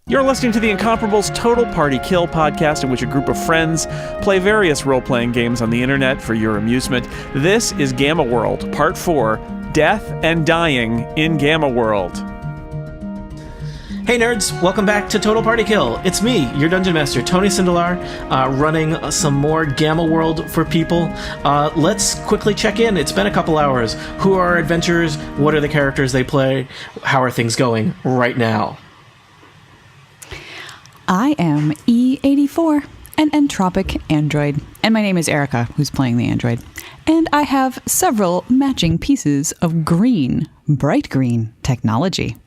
You're listening to the Incomparables Total Party Kill podcast, in which a group of friends play various role-playing games on the internet for your amusement. This is Gamma World, Part 4, Death and Dying in Gamma World. Hey nerds, welcome back to Total Party Kill. It's me, your Dungeon Master, Tony Sindelar, running some more Gamma World for people. Let's quickly check in. It's been a couple hours. Who are our adventurers? What are the characters they play? How are things going right now? I am E84, an entropic android, and my name is Erica, who's playing the android. And I have several matching pieces of green, bright green technology.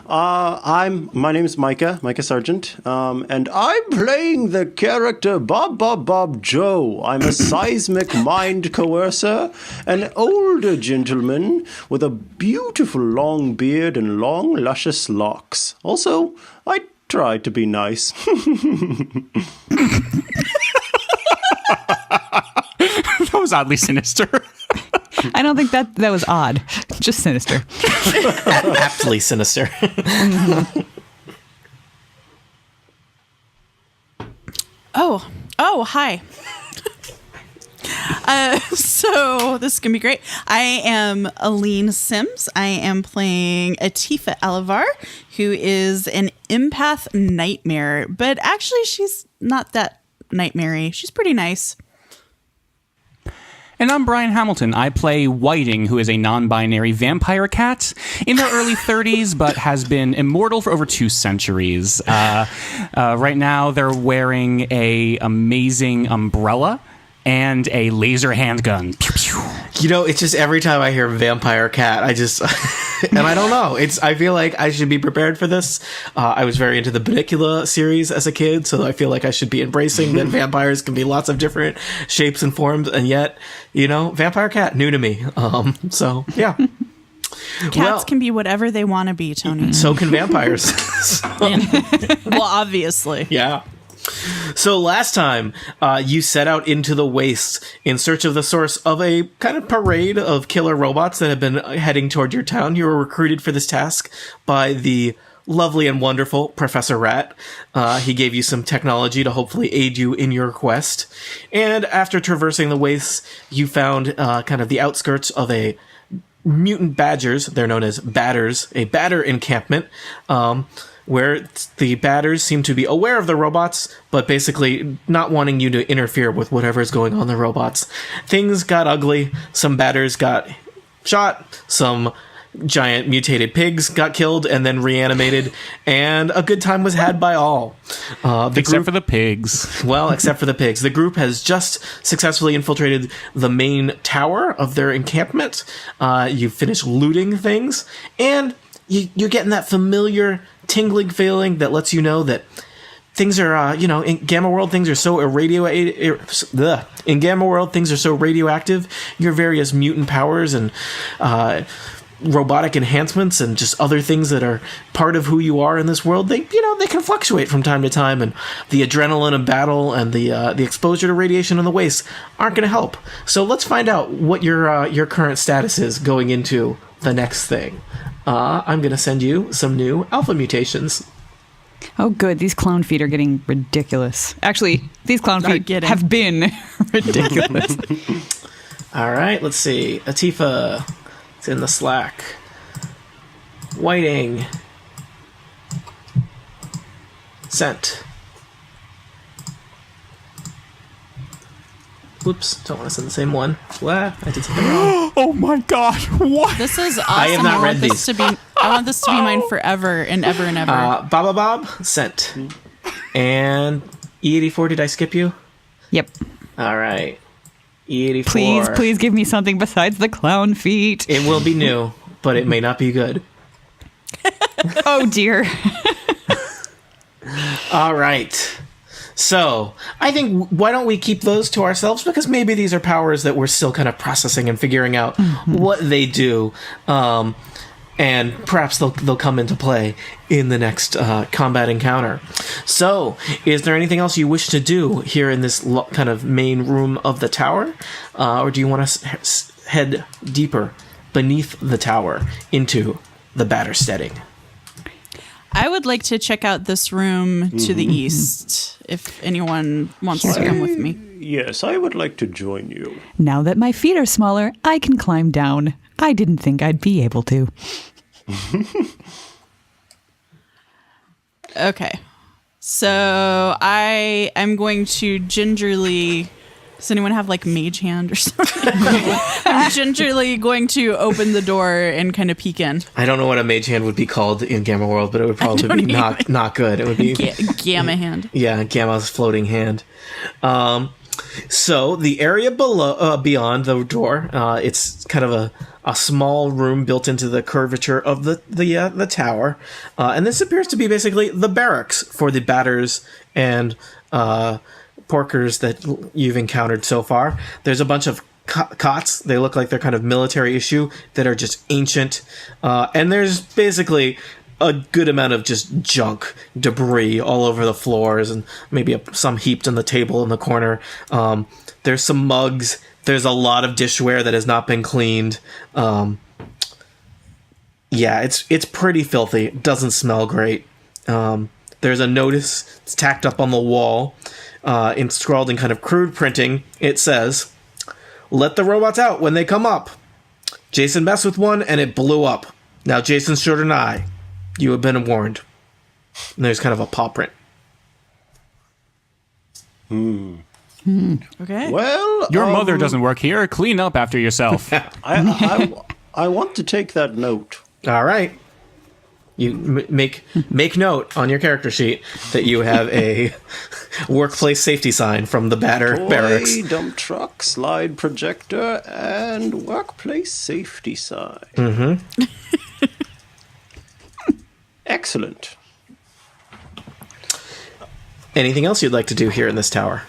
My name is Micah Sargent, and I'm playing the character Bob Joe. I'm a seismic mind coercer, an older gentleman with a beautiful long beard and long, luscious locks. Also, I try to be nice. That was oddly sinister. I don't think that was odd. Just sinister. Aptly sinister. Oh, hi. So this is going to be great. I am Aline Sims. I am playing Atifa Alavar, who is an empath nightmare, but actually she's not that nightmare-y. She's pretty nice. And I'm Brian Hamilton. I play Whiting, who is a non-binary vampire cat in their early 30s, but has been immortal for over 2 centuries. Right now, they're wearing a amazing umbrella and a laser handgun. Pew, pew. You know, it's just every time I hear vampire cat, I just... and I don't know. I feel like I should be prepared for this. I was very into the Bunnicula series as a kid, so I feel like I should be embracing that vampires can be lots of different shapes and forms, and yet, you know, vampire cat, new to me. So, yeah. Cats can be whatever they want to be, Tony. So can vampires. Well, obviously. Yeah. So last time, you set out into the wastes in search of the source of a kind of parade of killer robots that have been heading toward your town. You were recruited for this task by the lovely and wonderful Professor Rat. He gave you some technology to hopefully aid you in your quest. And after traversing the wastes, you found kind of the outskirts of a mutant badgers. They're known as batters, a batter encampment, where the batters seem to be aware of the robots, but basically not wanting you to interfere with whatever is going on in the robots. Things got ugly. Some batters got shot. Some giant mutated pigs got killed and then reanimated, and a good time was had by all. Except for the pigs. Well, except for the pigs. The group has just successfully infiltrated the main tower of their encampment. You finished looting things, and you're getting that familiar tingling feeling that lets you know that things are, in Gamma World, things are so in Gamma World, things are so radioactive. Your various mutant powers and robotic enhancements and just other things that are part of who you are in this world, they can fluctuate from time to time, and the adrenaline of battle and the exposure to radiation in the waste aren't going to help. So let's find out what your current status is going into the next thing. I'm going to send you some new alpha mutations. Oh, good. These clown feet are getting ridiculous. Actually, these clown feet have been ridiculous. All right, let's see. Atifa, it's in the Slack. Whiting. Sent. Whoops, don't want to send the same one. What? I did something wrong. Oh my god, what? This is awesome. I have not read these. I want this to be mine forever and ever and ever. Bob, sent. And E84, did I skip you? Yep. All right. E84. Please give me something besides the clown feet. It will be new, but it may not be good. Oh, dear. All right. So, I think, why don't we keep those to ourselves? Because maybe these are powers that we're still kind of processing and figuring out what they do. And perhaps they'll come into play in the next combat encounter. So, is there anything else you wish to do here in this kind of main room of the tower? Or do you want to head deeper beneath the tower into the batter steading? I would like to check out this room to the east, if anyone wants to come with me. Yes, I would like to join you. Now that my feet are smaller, I can climb down. I didn't think I'd be able to. Okay. So I am going to gingerly... Does anyone have like mage hand or something? I'm gingerly going to open the door and kind of peek in. I don't know what a mage hand would be called in Gamma World, but it would probably be not good. It would be Gamma hand. Yeah, Gamma's floating hand. So the area below, beyond the door, it's kind of a small room built into the curvature of the tower, and this appears to be basically the barracks for the batters and porkers that you've encountered so far. There's a bunch of cots. They look like they're kind of military issue that are just ancient, and there's basically a good amount of just junk, debris all over the floors, and maybe some heaped on the table in the corner. There's some mugs. There's a lot of dishware that has not been cleaned. Yeah, it's pretty filthy. It doesn't smell great. There's a notice. It's tacked up on the wall. Scrawled in kind of crude printing. It says, "Let the robots out when they come up. Jason messed with one and it blew up. Now Jason's shorter than I. You have been warned." And there's kind of a paw print. Okay. Well, Your mother doesn't work here. Clean up after yourself. I want to take that note. All right. You make note on your character sheet that you have a workplace safety sign from the barracks. Dump truck, slide projector, and workplace safety sign. Mm-hmm. Excellent. Anything else you'd like to do here in this tower?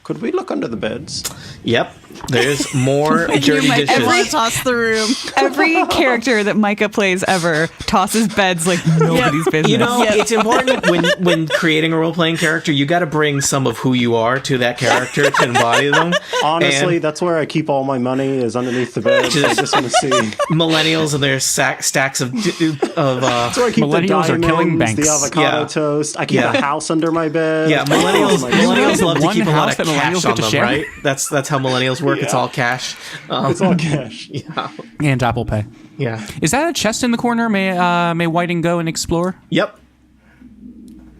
Could we look under the beds? Yep. There's more dirty dishes. Everyone toss the room. Every character that Micah plays ever tosses beds like nobody's business. You know, it's important when creating a role-playing character, you got to bring some of who you are to that character to embody them. Honestly, that's where I keep all my money, is underneath the bed. I just want to see. Millennials and their stacks of That's where I keep the Millennials are diamonds, killing banks. the avocado toast. I keep a house under my bed. Yeah, millennials love to One keep a lot house of that millennials cash on get to them, share? right? That's how millennials work. It's Yeah. all cash. It's all cash. Yeah. And Apple Pay. Yeah. Is that a chest in the corner? May Whiting go and explore? Yep.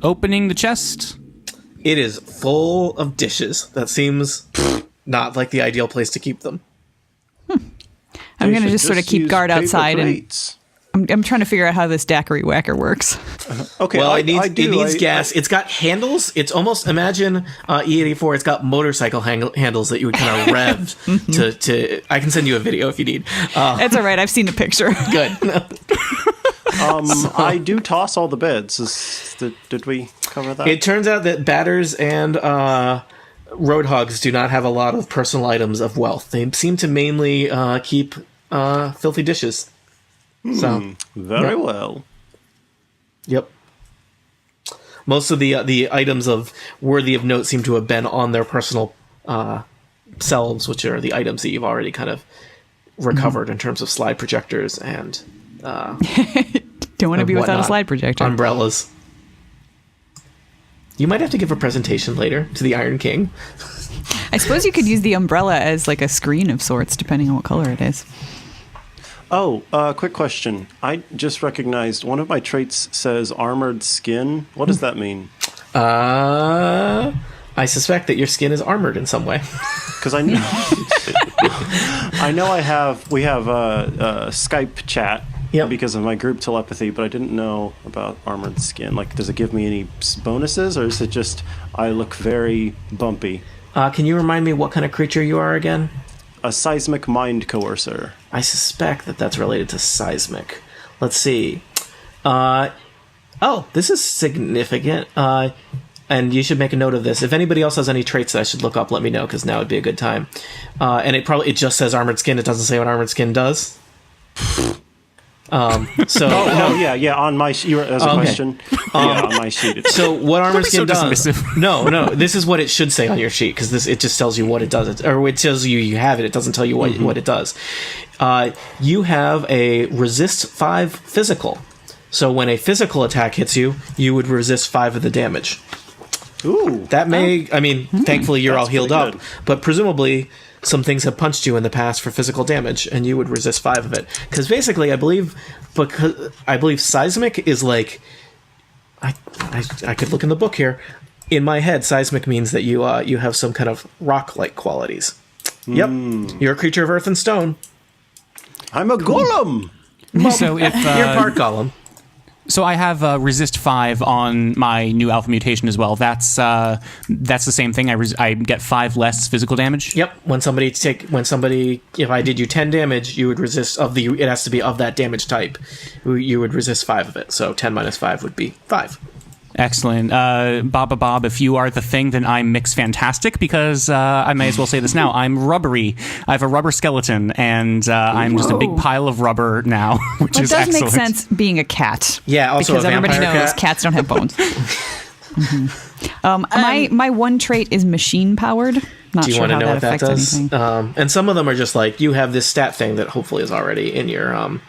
Opening the chest. It is full of dishes. That seems not like the ideal place to keep them. I'm going to just sort of keep guard outside, and plates. I'm trying to figure out how this daiquiri whacker works. Okay, Well, I it needs gas. I- It's got handles. It's almost, imagine E84. It's got motorcycle handles that you would kind of rev to. I can send you a video if you need. It's all right. I've seen the picture. Good. I do toss all the beds. Did we cover that? It turns out that batters and roadhogs do not have a lot of personal items of wealth. They seem to mainly keep filthy dishes. So Very well. Yep. Most of the items of worthy of note seem to have been on their personal selves, which are the items that you've already kind of recovered in terms of slide projectors and Don't want to be without a whatnot. slide projector. Umbrellas. You might have to give a presentation later to the Iron King. I suppose you could use the umbrella as like a screen of sorts, depending on what color it is. Oh, quick question. I just recognized one of my traits says armored skin. What does that mean? I suspect that your skin is armored in some way. Because I know, we have Skype chat because of my group telepathy, but I didn't know about armored skin. Like, does it give me any bonuses, or is it just I look very bumpy? Can you remind me what kind of creature you are again? A seismic mind coercer. I suspect that that's related to seismic. Let's see. This is significant. And you should make a note of this. If anybody else has any traits that I should look up, let me know, because now would be a good time. And it just says armored skin. It doesn't say what armored skin does. On my sheet as a question. On my sheet. So what armored skin does? dismissive. No. This is what it should say on your sheet, because it just tells you what it does, or it tells you have it. It doesn't tell you what it does. You have a resist 5 physical. So when a physical attack hits you, you would resist 5 of the damage. Ooh. That may, thankfully you're all That's healed pretty up, good. but presumably some things have punched you in the past for physical damage, and you would resist 5 of it. Because basically, I believe seismic is like, I could look in the book here. In my head, seismic means that you have some kind of rock-like qualities. Yep, you're a creature of earth and stone. I'm a golem. So if You're part golem. so, I have resist 5 on my new alpha mutation as well. That's the same thing. I get 5 less physical damage. Yep. If I did you 10 damage, you would resist it has to be of that damage type. You would resist 5 of it. So 10 minus 5 would be 5. Excellent. Bob, if you are the thing, then I'm Mix Fantastic, because I may as well say this now. I'm rubbery. I have a rubber skeleton, and I'm just a big pile of rubber now, which Well, it is does excellent. make sense being a cat. Yeah, also because a everybody vampire knows cat. cats don't have bones. My one trait is machine powered. Not Do you sure want to how know that what that affects does? anything. And some of them are just like, you have this stat thing that hopefully is already in your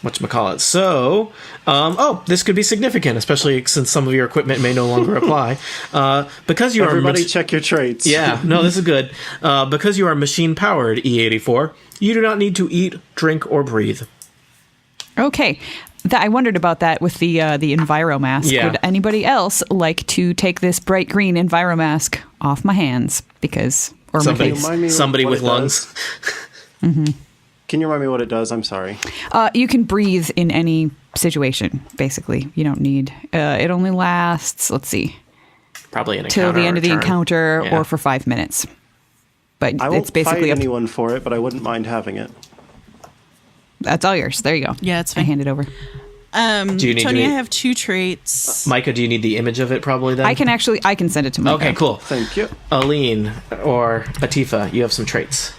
whatchamacallit. So, this could be significant, especially since some of your equipment may no longer apply. Because you Everybody check your traits. Yeah, no, this is good. Because you are machine-powered, E84, you do not need to eat, drink, or breathe. Okay. I wondered about that with the Enviro mask. Yeah. Would anybody else like to take this bright green Enviro mask off my hands? Or my face? Remind me Somebody what with it lungs. Can you remind me what it does? I'm sorry. You can breathe in any situation, basically. You don't need... it only lasts, let's see, Probably an till encounter. the end of the turn. encounter Yeah. or for 5 minutes. But I won't it's basically fight anyone for it, but I wouldn't mind having it. That's all yours. There you go. Yeah, it's I fine. hand it over. Do you need Tony, to I be- have 2 traits. Micah, do you need the image of it probably then? I can send it to Micah. Okay, cool. Thank you. Aline or Atifa, you have some traits.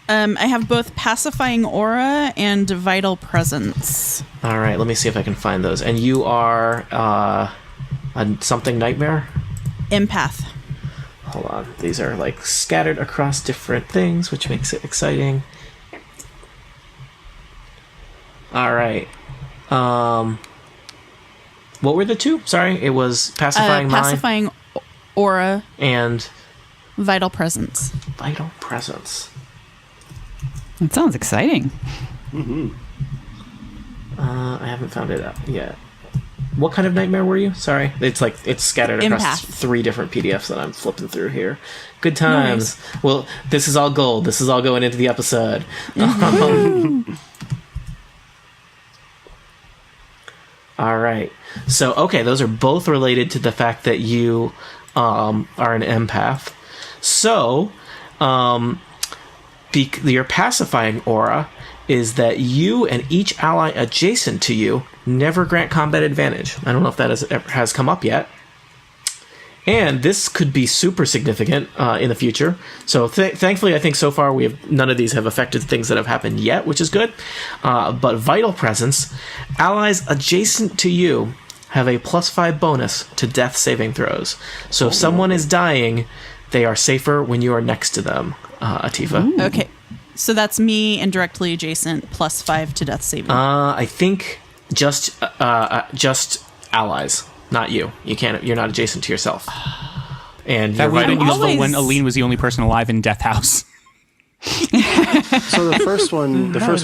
I have both pacifying aura and vital presence. All right, let me see if I can find those. And you are a something nightmare? Empath. Hold on. These are like scattered across different things, which makes it exciting. All right. What were the 2? Sorry, it was pacifying mind Pacifying aura, and vital presence. vital presence. That sounds exciting. I haven't found it out yet. What kind of nightmare were you? Sorry, it's scattered across Empath. 3 different PDFs that I'm flipping through here. Good times. Well, this is all gold. This is all going into the episode. All right. So, okay, those are both related to the fact that you are an empath. So, your pacifying aura is that you and each ally adjacent to you never grant combat advantage. I don't know if that has come up yet. And this could be super significant in the future. So thankfully, I think so far none of these have affected things that have happened yet, which is good. But vital presence, allies adjacent to you have a +5 bonus to death saving throws. So if someone is dying, they are safer when you are next to them, Atifa. Okay. So that's me and directly adjacent +5 to death saving. I think just allies, not you. You're not adjacent to yourself. And That you're would have right. been useful always- when Aline was the only person alive in Death House. So the first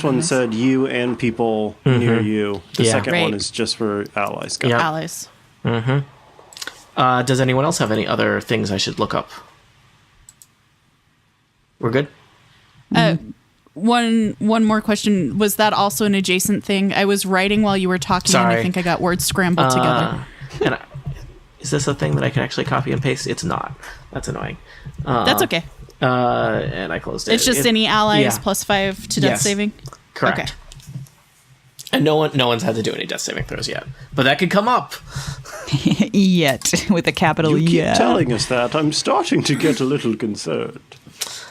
one said you and people near you. The Yeah. second one Right. is just for allies. Got it. Yeah. Allies. Does anyone else have any other things I should look up? We're good? One more question. Was that also an adjacent thing? I was writing while you were talking, and Sorry. I think I got words scrambled together. And is this a thing that I can actually copy and paste? It's not. That's annoying. That's okay. And I closed it. It's just any allies yeah. +5 to death Yes. saving? Correct. Okay. And no one's had to do any death saving throws yet. But that could come up. Yet, with a capital You keep yet. telling us that. I'm starting to get a little concerned.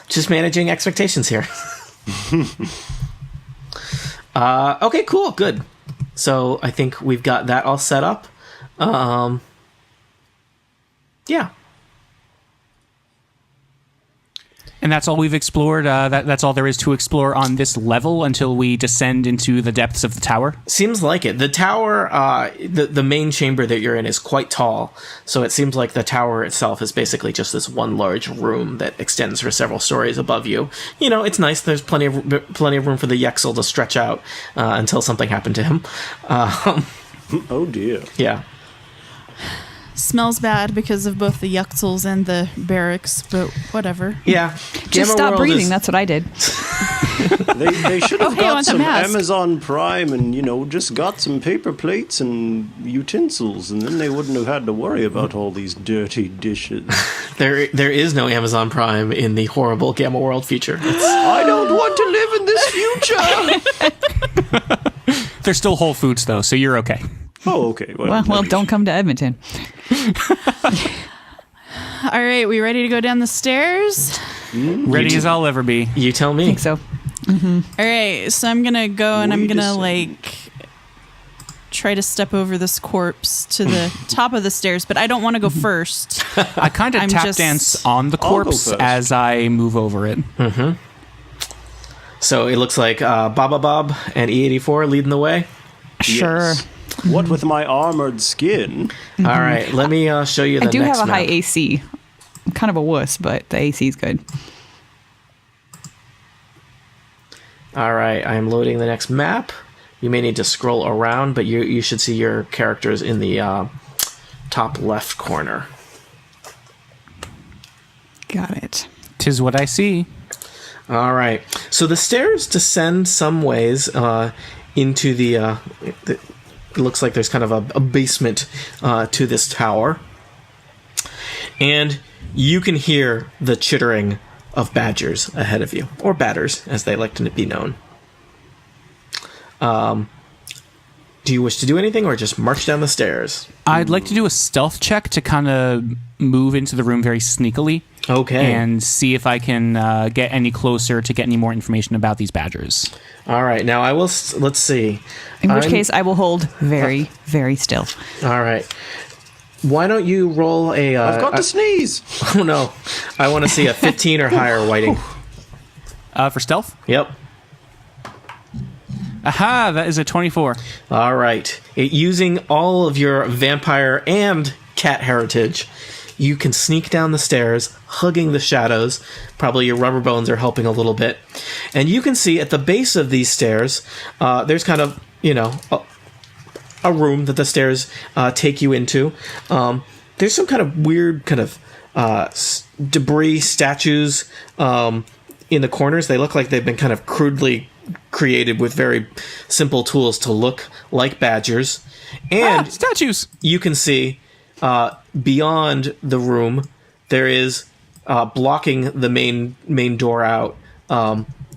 Just managing expectations here. Okay, cool, good. So I think we've got that all set up. Yeah. And that's all we've explored. That's all there is to explore on this level until we descend into the depths of the tower. Seems like it. The tower, the main chamber that you're in is quite tall, so it seems like the tower itself is basically just this one large room that extends for several stories above you. You know, it's nice. There's plenty of room for the Yexel to stretch out until something happened to him. Oh dear. Yeah. Smells bad because of both the Yuxels and the Barracks, but whatever. Yeah. Just stop breathing. That's what I did. They should have Hey, I got want the some mask. Amazon Prime and, just got some paper plates and utensils, and then they wouldn't have had to worry about all these dirty dishes. There is no Amazon Prime in the horrible Gamma World future. I don't want to live in this future! There's still Whole Foods, though, so you're okay. Oh, okay. Well, don't come to Edmonton. All right, we ready to go down the stairs? Ready as I'll ever be. You tell me. I think so. All right, so I'm gonna go and I'm gonna descend. try to step over this corpse to the top of the stairs, but I don't want to go first. I kind of I'm tap just- dance on the I'll go corpse first. as I move over it. So it looks like Baba Bob and E84 leading the way. Sure. Yes. What with my armored skin? All right, let me show you the I do next have a high map. AC. I'm kind of a wuss, but the AC is good. All right, I'm loading the next map. You may need to scroll around, but you should see your characters in the top left corner. Got it. 'Tis what I see. All right, so the stairs descend some ways into the it looks like there's kind of a basement to this tower. And you can hear the chittering of badgers ahead of you, or batters, as they like to be known. Do you wish to do anything, or just march down the stairs? I'd like to do a stealth check to kind of move into the room very sneakily. Okay. And see if I can get any closer to get any more information about these badgers. All right, now I will, let's see. In which case, I will hold very, very still. All right. Why don't you roll a... I've got to sneeze! Oh, no. I want to see a 15 or higher whiting. For stealth? Yep. Aha, that is a 24. All right. Using all of your vampire and cat heritage, you can sneak down the stairs, hugging the shadows. Probably your rubber bones are helping a little bit. And you can see at the base of these stairs, there's kind of, a room that the stairs take you into. There's some kind of weird kind of debris statues in the corners. They look like they've been kind of crudely created with very simple tools to look like badgers. And statues! You can see beyond the room, there is blocking the main door out.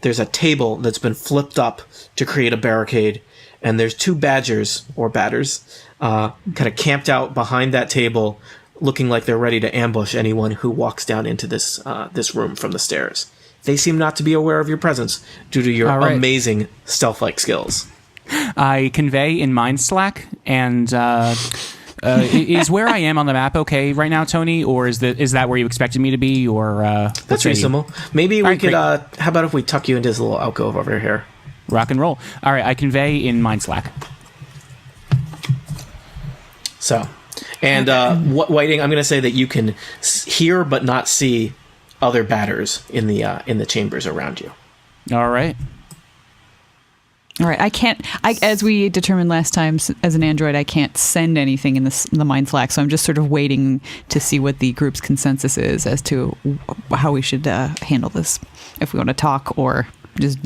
There's a table that's been flipped up to create a barricade, and there's two badgers or batters kind of camped out behind that table, looking like they're ready to ambush anyone who walks down into this room from the stairs. They seem not to be aware of your presence due to your amazing stealth-like skills. I convey in Mind Slack, and is where I am on the map okay right now, Tony? Or is that where you expected me to be? Or That's reasonable. Maybe we right, could. great. How about if we tuck you into this little alcove over here? Rock and roll. All right, I convey in Mind Slack. So, and Whiting, I'm going to say that you can hear but not see other batters in the chambers around you. All right. All right, I can't. As we determined last time, as an android, I can't send anything in the Mind Slack. So I'm just sort of waiting to see what the group's consensus is as to how we should handle this. If we want to talk or just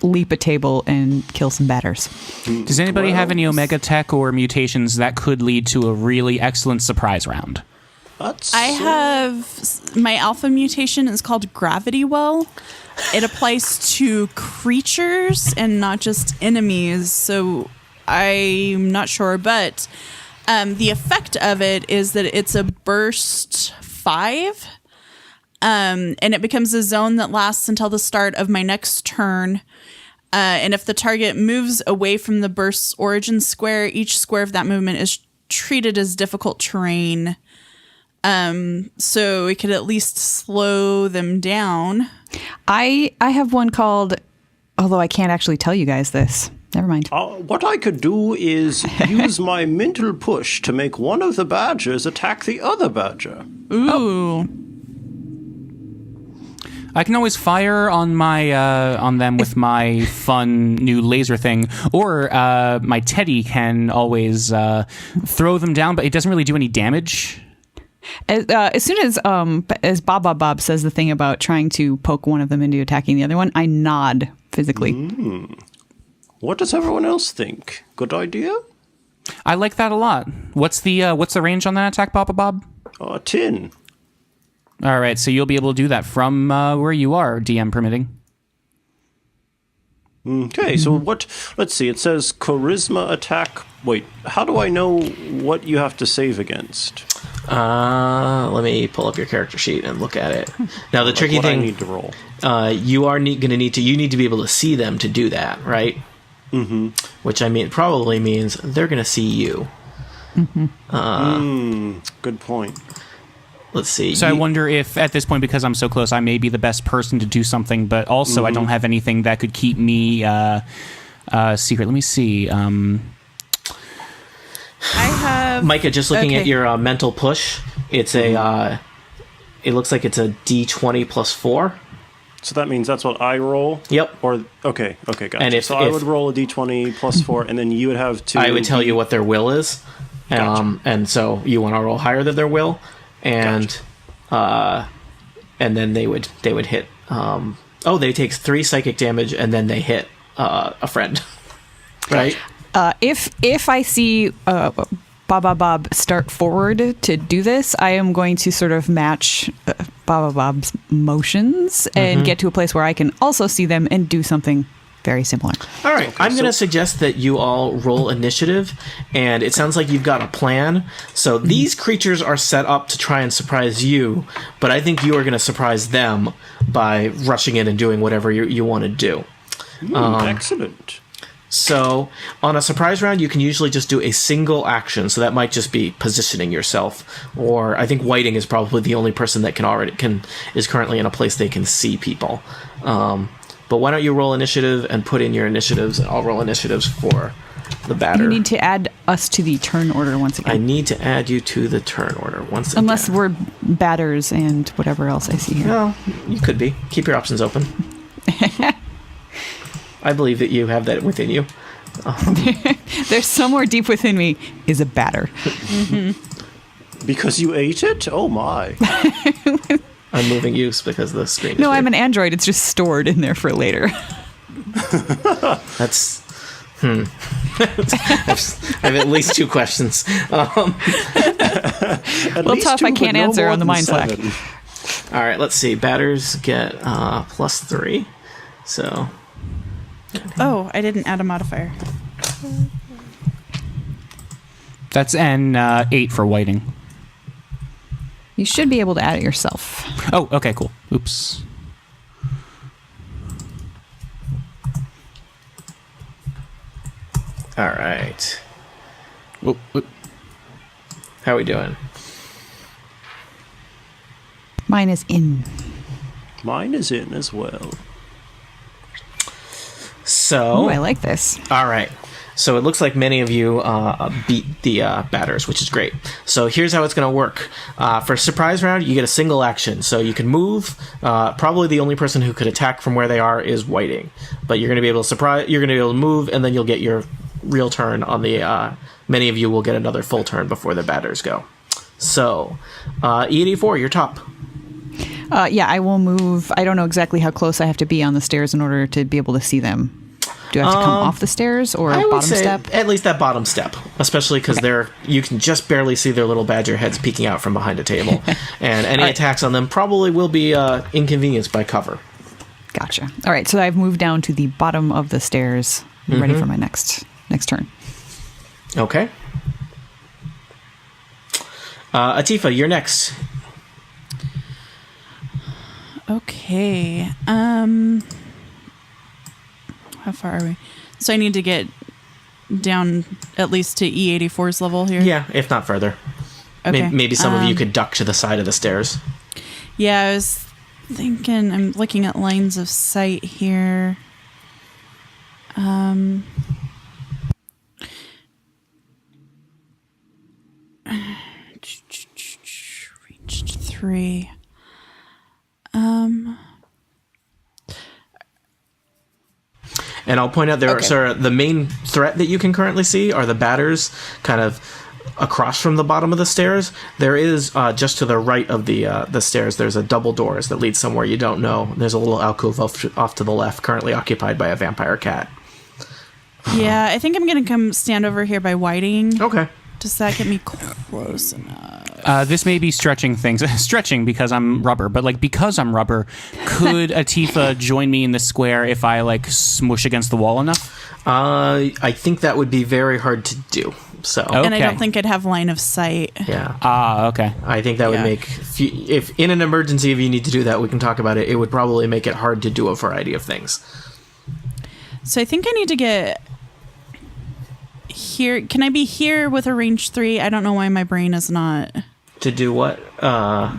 leap a table and kill some batters. Does anybody have any Omega tech or mutations that could lead to a really excellent surprise round? I have my alpha mutation is called Gravity Well. It applies to creatures and not just enemies, so I'm not sure. But the effect of it is that it's a burst 5, and it becomes a zone that lasts until the start of my next turn. And if the target moves away from the burst's origin square, each square of that movement is treated as difficult terrain. So we could at least slow them down. I have one called, although I can't actually tell you guys this. Never mind. What I could do is use my mental push to make one of the badgers attack the other badger. Ooh. I can always fire on my on them with my fun new laser thing, or my teddy can always throw them down, but it doesn't really do any damage. As soon as Bob says the thing about trying to poke one of them into attacking the other one, I nod physically. What does everyone else think? Good idea? I like that a lot. What's the range on that attack, Bob? 10. All right, so you'll be able to do that from where you are, DM permitting. Okay, so let's see, it says charisma attack. Wait, how do I know what you have to save against? Let me pull up your character sheet and look at it. Now, the tricky thing, I need to roll. you are going to need to be able to see them to do that, right? Mm-hmm. Which probably means they're going to see you. Good point. Let's see. So I wonder if at this point, because I'm so close, I may be the best person to do something, but also I don't have anything that could keep me secret. Let me see. I have Micah, just looking at your mental push, it's a. It looks like it's a D20 plus 4. So that means that's what I roll? Yep. Or okay, gotcha. And if I would roll a D20 plus 4, and then you would have to. I would tell you what their will is, Gotcha. And so you want to roll higher than their will, and then they would hit. They take 3 psychic damage, and then they hit a friend, right? If I see Bob start forward to do this, I am going to sort of match Bob's motions and get to a place where I can also see them and do something very similar. All right, I'm going to suggest that you all roll initiative, and it sounds like you've got a plan. So these creatures are set up to try and surprise you, but I think you are going to surprise them by rushing in and doing whatever you want to do. Excellent. So on a surprise round, you can usually just do a single action. So that might just be positioning yourself, or I think Whiting is probably the only person that is currently in a place they can see people. But why don't you roll initiative and put in your initiatives, and I'll roll initiatives for the batter. You need to add us to the turn order once again. I need to add you to the turn order once again. Unless we're batters and whatever else I see here. No, you could be. Keep your options open. I believe that you have that within you. There's somewhere deep within me is a batter. Because you ate it? Oh my. I'm moving you because the screen is No, weird. I'm an android. It's just stored in there for later. That's... I have at least 2 questions. Well, tough. I can't answer on the Mind Slack. All right, let's see. Batters get plus 3. So... Oh, I didn't add a modifier. That's an 8 for Whiting. You should be able to add it yourself. Oh, okay, cool. Oops. All right. Whoop. How are we doing? Mine is in. Mine is in as well. So... Ooh, I like this. All right. So it looks like many of you beat the batters, which is great. So here's how it's going to work. For a surprise round, you get a single action. So you can move. Probably the only person who could attack from where they are is Whiting. But you're going to be able to surprise. You're going to be able to move, and then you'll get your real turn on the... many of you will get another full turn before the batters go. So, E84, you're top. Yeah, I will move. I don't know exactly how close I have to be on the stairs in order to be able to see them. Do I have to come off the stairs or I would bottom say step? at least that bottom step, especially because you can just barely see their little badger heads peeking out from behind a table, and any attacks on them probably will be inconvenienced by cover. Gotcha. All right, so I've moved down to the bottom of the stairs, ready for my next turn. Okay. Atifa, you're next. Okay. How far are we? So I need to get down at least to E84's level here? Yeah, if not further. Okay. Maybe some of you could duck to the side of the stairs. Yeah, I was thinking, I'm looking at lines of sight here. Reached 3. And I'll point out the main threat that you can currently see are the batters kind of across from the bottom of the stairs. There is just to the right of the stairs, there's a double doors that lead somewhere you don't know. There's a little alcove off to the left, currently occupied by a vampire cat. Yeah, I think I'm going to come stand over here by Whiting. Okay. Does that get me close enough? This may be stretching things. Stretching because I'm rubber, but like because I'm rubber, could Atifa join me in the square if I like smush against the wall enough? I think that would be very hard to do. So. Okay. And I don't think I'd have line of sight. Yeah. Okay. I think that would make if in an emergency if you need to do that, we can talk about it. It would probably make it hard to do a variety of things. So I think I need to get here. Can I be here with a range 3? I don't know why my brain is not. To do what? A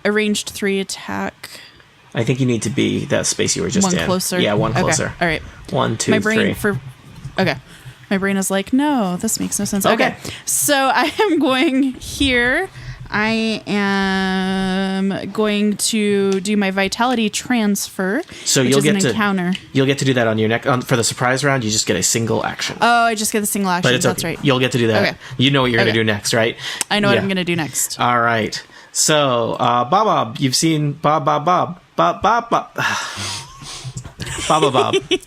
ranged 3 attack. I think you need to be that space you were just in. One closer. Yeah, one closer. Okay. All right. 1, 2, my brain 3. Okay. My brain is like, no, this makes no sense. Okay. So I am going here. I am going to do my vitality transfer. So which you'll is get an to encounter. You'll get to do that on your neck for the surprise round. You just get a single action. Oh, I just get the single action. But it's That's okay. right. You'll get to do that. Okay. You know what you're going Okay. to do next, right? I know what I'm going to do next. All right. So, Bob, you've seen Bob. Bob. Bob.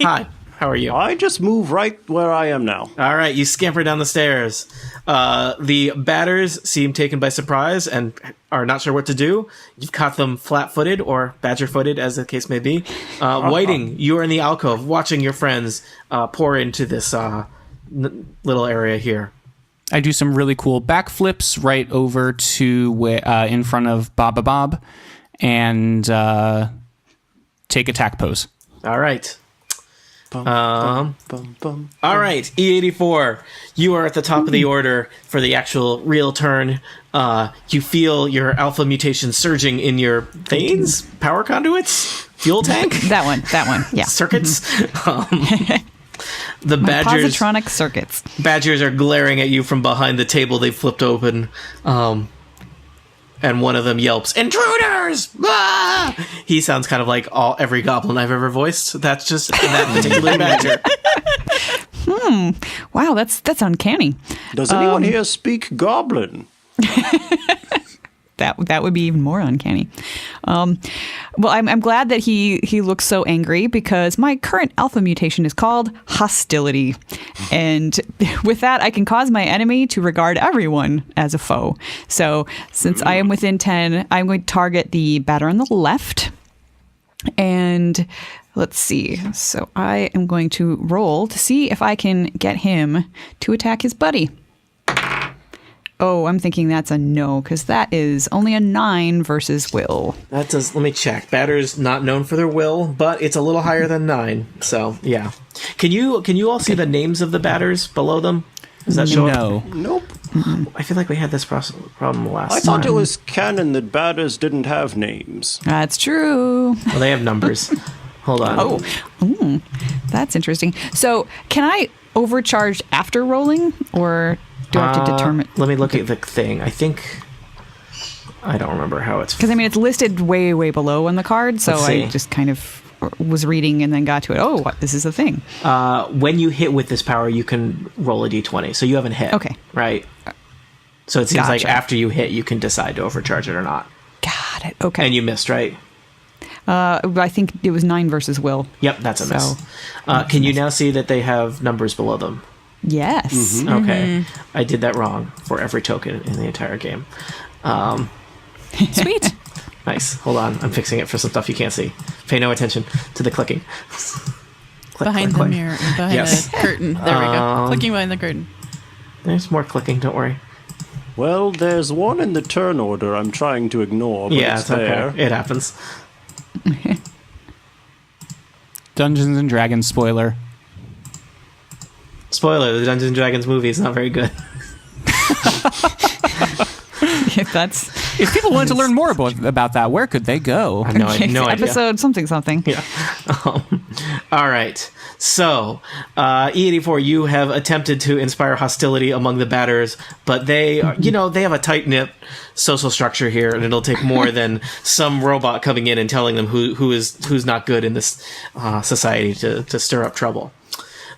Hi. How are you? I just move right where I am now. All right, you scamper down the stairs. The batters seem taken by surprise and are not sure what to do. You've caught them flat-footed or badger-footed, as the case may be. Whiting, you are in the alcove watching your friends pour into this little area here. I do some really cool backflips right over to in front of Bob, and take attack pose. All right. Bum, All right, E84, you are at the top of the order for the actual real turn. You feel your alpha mutation surging in your veins, power conduits, fuel tank, That one. Yeah. circuits. The My badgers, positronic circuits. badgers are glaring at you from behind the table they've flipped open. And one of them yelps, "Intruders!" Ah! He sounds kind of like every goblin I've ever voiced. That's just that particular badger. Wow, that's uncanny. Does anyone here speak goblin? That would be even more uncanny. Well, I'm glad that he looks so angry because my current alpha mutation is called hostility, and with that I can cause my enemy to regard everyone as a foe. So since I am within 10, I'm going to target the batter on the left, and let's see. So I am going to roll to see if I can get him to attack his buddy. Oh, I'm thinking that's a no, because that is only a 9 versus will. That does. Let me check. Batter's not known for their will, but it's a little higher than 9. So yeah. Can you all see the names of the batters below them? Does that show up? No. Nope. I feel like we had this problem last I time. thought it was canon that batters didn't have names. That's true. Well, they have numbers. Hold on. That's interesting. So can I overcharge after rolling, or do I have to determine? Let me look at the thing. I don't remember how it's. Because I mean, it's listed way, way below on the card, so Let's see. I just kind of was reading and then got to it. Oh, this is a thing. When you hit with this power, you can roll a d20. So you haven't hit. Okay. Right. So it seems like Gotcha. after you hit, you can decide to overcharge it or not. Got it. Okay. And you missed, right? I think it was 9 versus will. Yep, that's a miss. So, Can you now see that they have numbers below them? Yes. Okay. I did that wrong for every token in the entire game. Sweet. Nice. Hold on. I'm fixing it for some stuff you can't see. Pay no attention to the clicking. Click, Behind click, the click. mirror. Behind Yes. the curtain. There we go. Clicking behind the curtain. There's more clicking. Don't worry. Well, there's one in the turn order I'm trying to ignore, but Yeah, it's there. okay. It happens. Dungeons and Dragons spoiler. Spoiler, the Dungeons & Dragons movie is not very good. That's If people wanted to learn more about that, where could they go? No idea. episode something. Yeah. All right. So, E84, you have attempted to inspire hostility among the batters, but they, they have a tight-knit social structure here, and it'll take more than some robot coming in and telling them who's not good in this society to stir up trouble.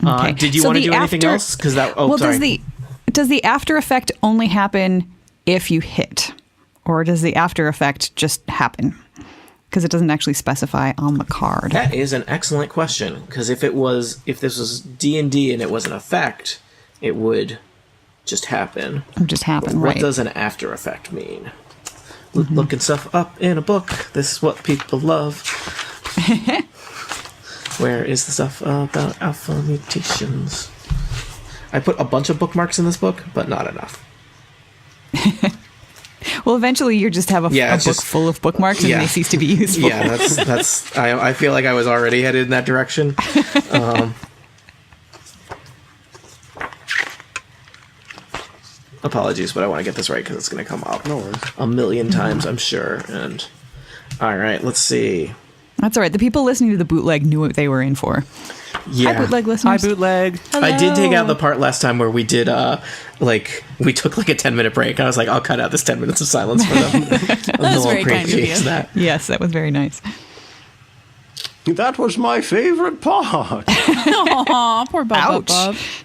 Okay. Did you So want to the do anything after- else? Because that. Sorry. Does the after effect only happen if you hit, or does the after effect just happen? Because it doesn't actually specify on the card. That is an excellent question. Because if this was D&D and it was an effect, it would just happen. It would just happen, What right? does an after effect mean? Looking stuff up in a book. This is what people love. Where is the stuff about alpha mutations? I put a bunch of bookmarks in this book, but not enough. Well, eventually you just have a it's book just- full of bookmarks and yeah. they cease to be useful. Yeah, that's. I feel like I was already headed in that direction. Apologies, but I want to get this right because it's going to come up a million times, I'm sure. And all right, let's see. That's all right. The people listening to the bootleg knew what they were in for. Yeah, Hi, bootleg Hi, listeners. bootleg. I did take out the part last time where we did we took like a 10-minute break. I was like, I'll cut out this 10 minutes of silence for them. That was very kind of you. That. Yes, that was very nice. That was my favorite part. Aw, poor Bob. Ouch.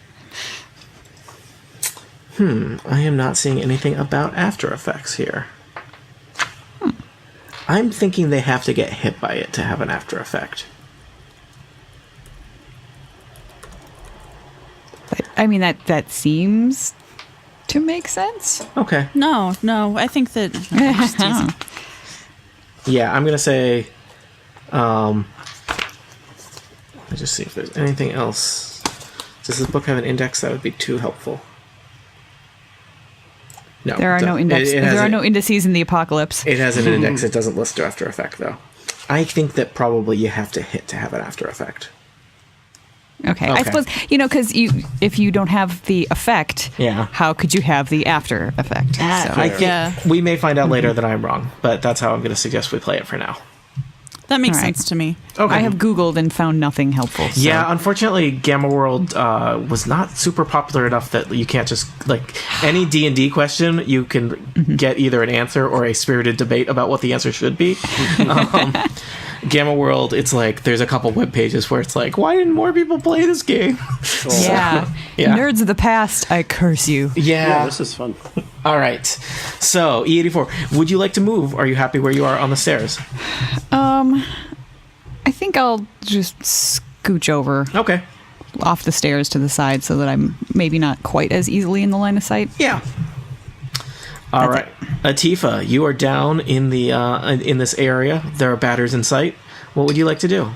I am not seeing anything about After Effects here. I'm thinking they have to get hit by it to have an After Effect. But, I mean, that seems to make sense. Okay. No, I think that. Just teasing. Yeah, I'm gonna say. Let me just see if there's anything else. Does this book have an index? That would be too helpful. No, There are no there are no indices in the apocalypse. It has an index. It doesn't list After Effect though. I think that probably you have to hit to have an After Effect. Okay. I suppose because if you don't have the effect, Yeah. how could you have the after effect? I think Yeah. we may find out later that I'm wrong, but that's how I'm going to suggest we play it for now. That makes All right. sense to me. Okay. I have Googled and found nothing helpful. So. Yeah, unfortunately, Gamma World was not super popular enough that you can't just any D&D question you can get either an answer or a spirited debate about what the answer should be. Gamma World, it's like there's a couple web pages where it's like, why didn't more people play this game? Yeah. Yeah. Nerds of the past, I curse you. Yeah, this is fun. All right. So E84, would you like to move? Are you happy where you are on the stairs? I think I'll just scooch over Okay. off the stairs to the side so that I'm maybe not quite as easily in the line of sight. Yeah. All right, Atifa, you are down in the in this area. There are batters in sight. What would you like to do? All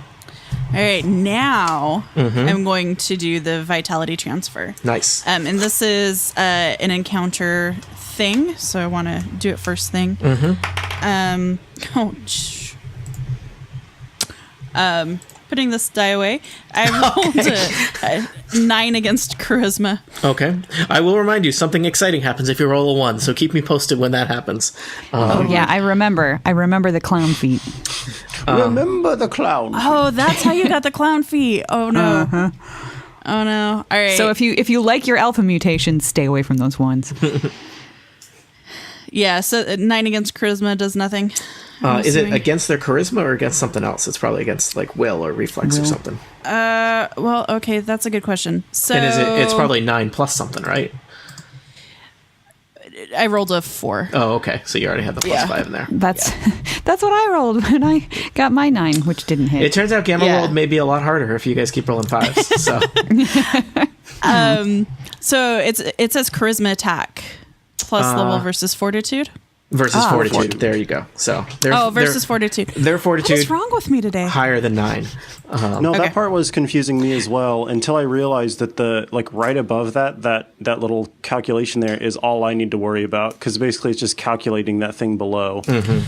right, now I'm going to do the vitality transfer. Nice. And this is an encounter thing, so I want to do it first thing. Putting this die away, I rolled a 9 against charisma. Okay. I will remind you, something exciting happens if you roll a 1, so keep me posted when that happens. Oh yeah, I remember the clown feet. Remember the clown. Oh, that's how you got the clown feet. Oh no. Oh no. All right. So if you like your alpha mutations, stay away from those ones. Yeah, so 9 against charisma does nothing. Is it against their charisma or against something else? It's probably against will or reflex or something. Well, okay, that's a good question. So And it's probably 9 plus something, right? I rolled a 4. Oh, okay. So you already had the plus 5 in there. That's that's what I rolled when I got my 9, which didn't hit. It turns out Gamma Yeah. World may be a lot harder if you guys keep rolling 5s. So So it says charisma attack plus level versus fortitude. versus fortitude. There you go. So Versus fortitude. Their What fortitude is wrong with me today? higher than 9. No, Okay. that part was confusing me as well until I realized that the right above that little calculation there is all I need to worry about because basically it's just calculating that thing below.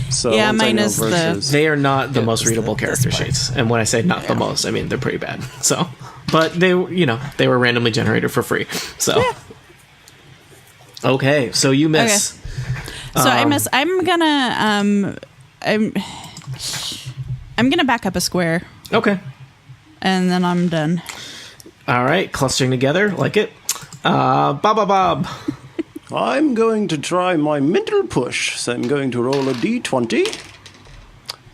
So Yeah, once I mine know is the- versus- They are not the most readable character part. sheets, and when I say not the most, I mean they're pretty bad. So, but they were randomly generated for free. So, okay, so you miss. So I'm gonna back up a square, Okay. and then I'm done. All right, clustering together, like it. Bob. I'm going to try my mental push, so I'm going to roll a d20.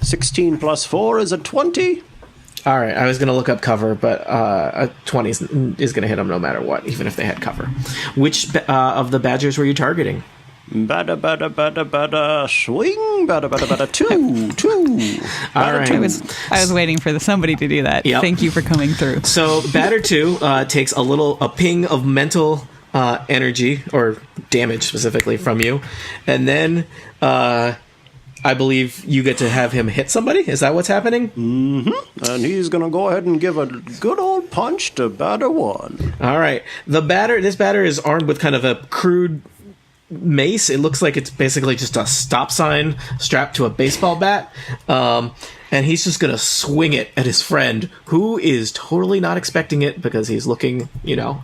16 plus 4 is a 20. All right, I was going to look up cover, but a 20 is going to hit them no matter what, even if they had cover. Which of the badgers were you targeting? Bada, bada, bada, bada, swing, bada, bada, bada, two. All right. I was waiting for somebody to do that. Yep. Thank you for coming through. So batter 2 takes a ping of mental energy, or damage specifically, from you. And then I believe you get to have him hit somebody. Is that what's happening? Mm-hmm. And he's going to go ahead and give a good old punch to batter 1. All right. This batter is armed with kind of a crude mace. It looks like it's basically just a stop sign strapped to a baseball bat. And he's just going to swing it at his friend, who is totally not expecting it because he's looking,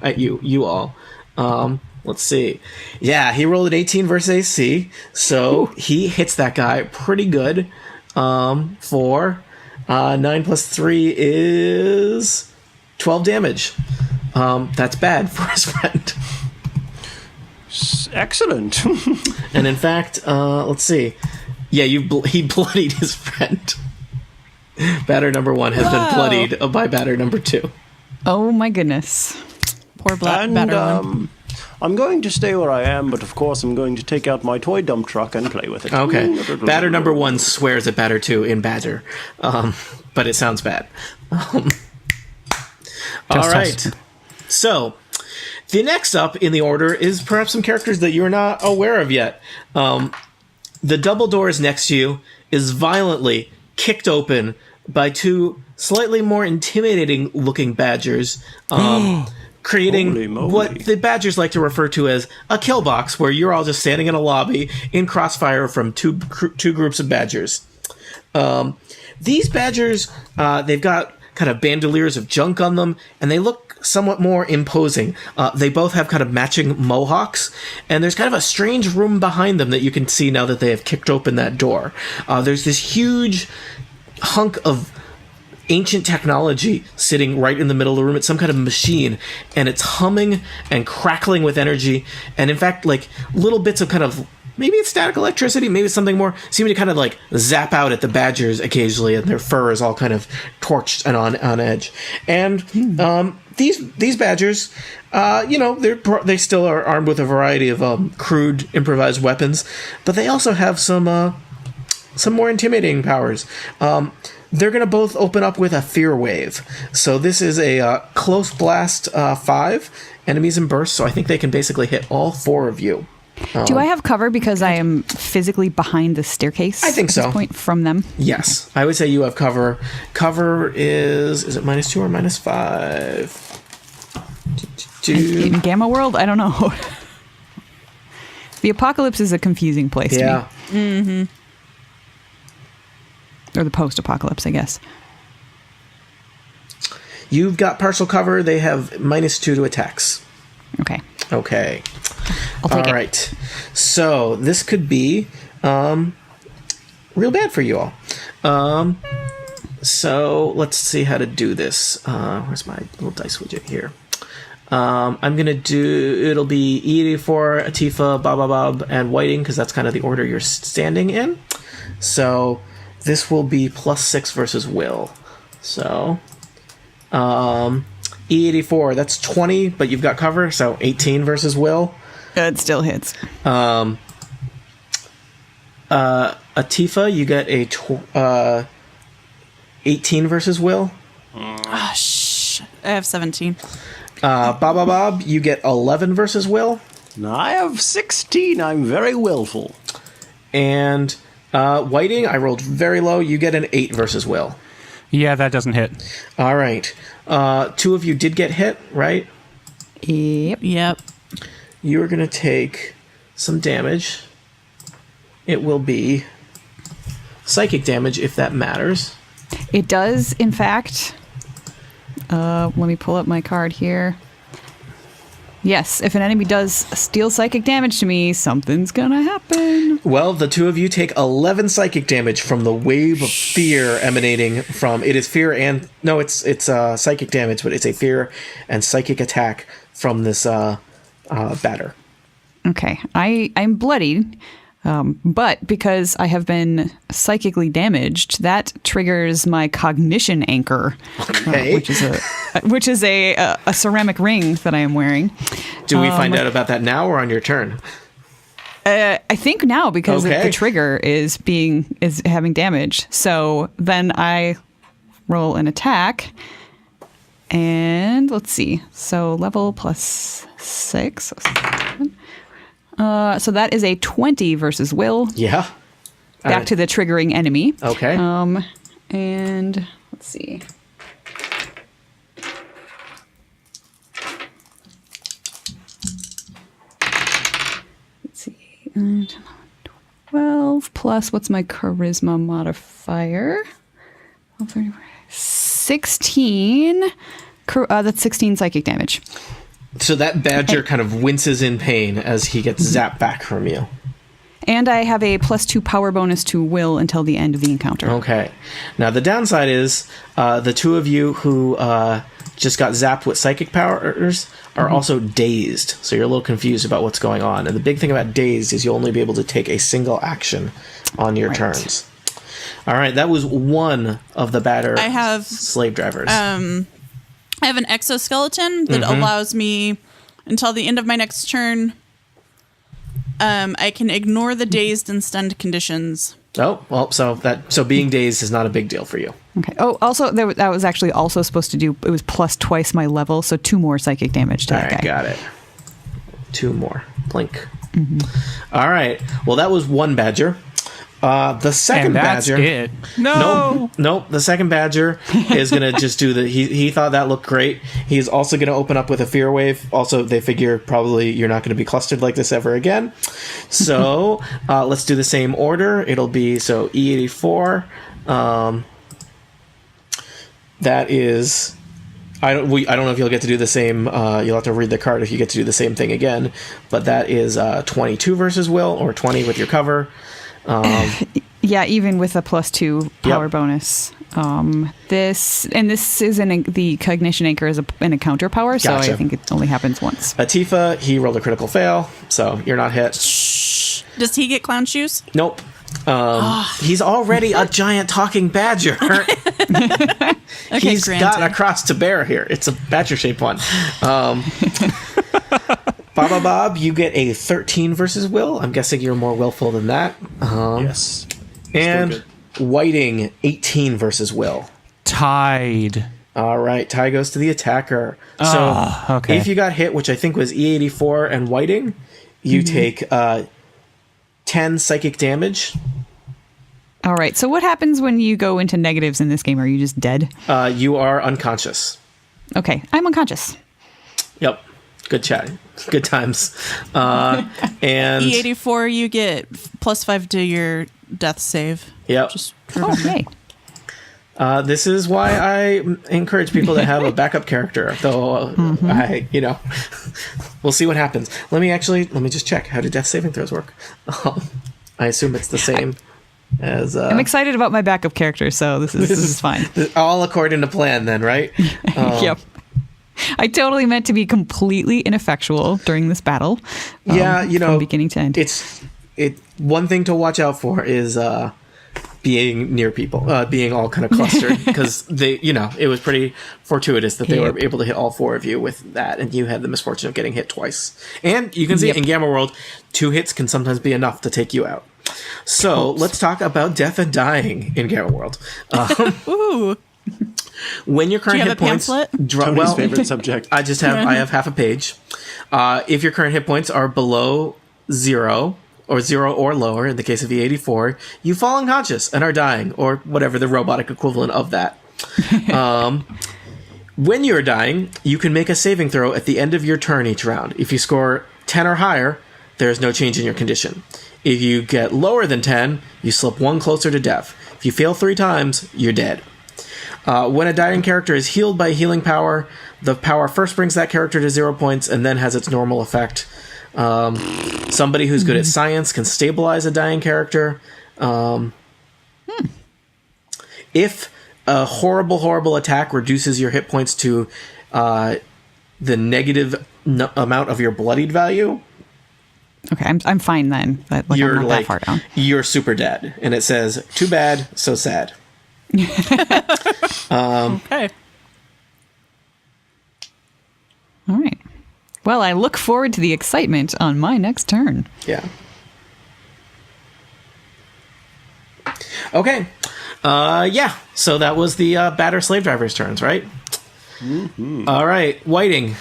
at you all. Let's see. Yeah, he rolled an 18 versus AC, so he hits that guy pretty good. For 9 plus 3 is 12 damage. That's bad for his friend. Excellent. And in fact, let's see. Yeah, he bloodied his friend. Batter number 1 has been bloodied by batter number 2. Oh my goodness. Poor And batter one. I'm going to stay where I am, but of course I'm going to take out my toy dump truck and play with it. Okay. Batter number 1 swears at batter 2 in badger. But it sounds bad. All right. So, the next up in the order is perhaps some characters that you're not aware of yet. The double doors next to you is violently kicked open by 2 slightly more intimidating looking badgers, creating what the badgers like to refer to as a kill box, where you're all just standing in a lobby in crossfire from two groups of badgers. These badgers, they've got kind of bandoliers of junk on them, and they look somewhat more imposing. They both have kind of matching mohawks, and there's kind of a strange room behind them that you can see now that they have kicked open that door. There's this huge hunk of ancient technology sitting right in the middle of the room. It's some kind of machine, and it's humming and crackling with energy, and in fact, like little bits of kind of, maybe it's static electricity, maybe it's something more, seem to kind of like zap out at the badgers occasionally, and their fur is all kind of torched and on edge. And these badgers, they still are armed with a variety of crude improvised weapons, but they also have some more intimidating powers. They're going to both open up with a fear wave. So this is a close blast 5, enemies in bursts, so I think they can basically hit all 4 of you. Do I have cover because I am physically behind the staircase? I think at so. This point from them? Yes, I would say you have cover. Cover is it -2 or -5? In Gamma World? I don't know. The apocalypse is a confusing place to me. Mm-hmm. Or the post-apocalypse, I guess. You've got partial cover. They have -2 to attacks. Okay. Okay. I'll take it. All right. So this could be real bad for you all. So let's see how to do this. Where's my little dice widget here? I'm going to it'll be E84, Atifa, Bob, and Whiting, because that's kind of the order you're standing in. So this will be +6 versus Will. So E84, that's 20, but you've got cover, so 18 versus Will. It still hits. Atifa, you get a 18 versus Will. I have 17. Bob, you get 11 versus Will. I have 16. I'm very willful. And Whiting, I rolled very low. You get an 8 versus Will. Yeah, that doesn't hit. All right. 2 of you did get hit, right? Yep. You are going to take some damage. It will be psychic damage, if that matters. It does, in fact. Let me pull up my card here. Yes, if an enemy does steal psychic damage to me, something's gonna happen. Well, the two of you take 11 psychic damage from the wave of fear emanating from... It is fear and... No, it's psychic damage, but it's a fear and psychic attack from this batter. Okay, I'm bloodied, but because I have been psychically damaged, that triggers my cognition anchor, Okay. which is a ceramic ring that I am wearing. Do we find out about that now or on your turn? I think now because Okay. the trigger is having damage. So then I roll an attack, and let's see. So level plus 6. So that is a 20 versus will. Yeah. Back to the triggering enemy. Okay. And let's see. Let's see. 12 plus what's my charisma modifier? 16. That's 16 psychic damage. So that badger kind of winces in pain as he gets zapped back from you. And I have a +2 power bonus to will until the end of the encounter. Okay. Now, the downside is the two of you who just got zapped with psychic powers are also dazed. So you're a little confused about what's going on. And the big thing about dazed is you'll only be able to take a single action on your turns. All right. That was one of the batter slave drivers. I have an exoskeleton that allows me until the end of my next turn. I can ignore the dazed and stunned conditions. Oh, well, so being dazed is not a big deal for you. Okay. Oh, also, that was actually also supposed to do, it was plus twice my level, so 2 more psychic damage to All that right, guy. got it. 2 more. Blink. All right. Well, that was one badger. The second And that's badger. it. No. Nope. The second badger is gonna just do the. He thought that looked great. He's also gonna open up with a fear wave. Also, they figure probably you're not gonna be clustered like this ever again. So let's do the same order. It'll be so E84. That is. I don't know if you'll get to do the same. You'll have to read the card if you get to do the same thing again. But that is 22 versus will, or 20 with your cover. Yeah, even with a +2 power bonus. This is the cognition anchor is in a counter power, so Gotcha. I think it only happens once. Atifa, he rolled a critical fail, so you're not hit. Does he get clown shoes? Nope. He's already a giant talking badger. He's granted. got a cross to bear here. It's a badger-shaped one. Baba Bob, you get a 13 versus will. I'm guessing you're more willful than that. Yes. And good. Whiting, 18 versus will. Tied. All right, tie goes to the attacker. So okay. if you got hit, which I think was E84 and Whiting, you take 10 psychic damage. All right, so what happens when you go into negatives in this game? Are you just dead? You are unconscious. Okay, I'm unconscious. Yep. Good chat. Good times. And E84, you get +5 to your death save. yep. Just Okay. This is why I encourage people to have a backup character. Though we'll see what happens. Let me just check. How do death saving throws work? I assume it's the same as. I'm excited about my backup character, so this is fine. All according to plan, then, right? Yep. I totally meant to be completely ineffectual during this battle. From beginning to end. One thing to watch out for is being near people, being all kind of clustered, because it was pretty fortuitous that they were able to hit all 4 of you with that, and you had the misfortune of getting hit twice. And you can see in Gamma World, 2 hits can sometimes be enough to take you out. So let's talk about death and dying in Gamma World. ooh. When your current Do you hit have a points, pamphlet? Tony's favorite subject. I have half a page. If your current hit points are below 0 or 0 or lower, in the case of E84, you fall unconscious and are dying, or whatever the robotic equivalent of that. When you're dying, you can make a saving throw at the end of your turn each round. If you score 10 or higher, there is no change in your condition. If you get lower than 10, you slip 1 closer to death. If you fail 3 times, you're dead. When a dying character is healed by healing power, the power first brings that character to 0 points and then has its normal effect. Somebody who's good at science can stabilize a dying character. If a horrible attack reduces your hit points to the negative amount of your bloodied value, Okay, I'm fine then. But you're I'm not that far down. You're super dead. And it says, too bad, so sad. Okay. All right. Well, I look forward to the excitement on my next turn. Yeah. Okay. Yeah. So that was the batter slave driver's turns, right? Mm-hmm. All right, Whiting.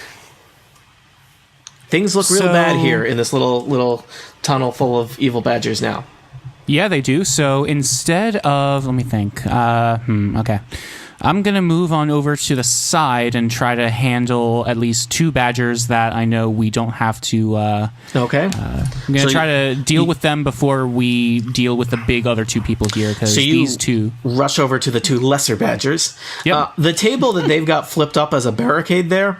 Things look real bad here in this little tunnel full of evil badgers now. Yeah, they do. So instead of, let me think. Okay. I'm going to move on over to the side and try to handle at least 2 badgers that I know we don't have to... Okay. I'm going to try to deal with them before we deal with the big other 2 people here, because these 2... rush over to the 2 lesser badgers. Yep. The table that they've got flipped up as a barricade there,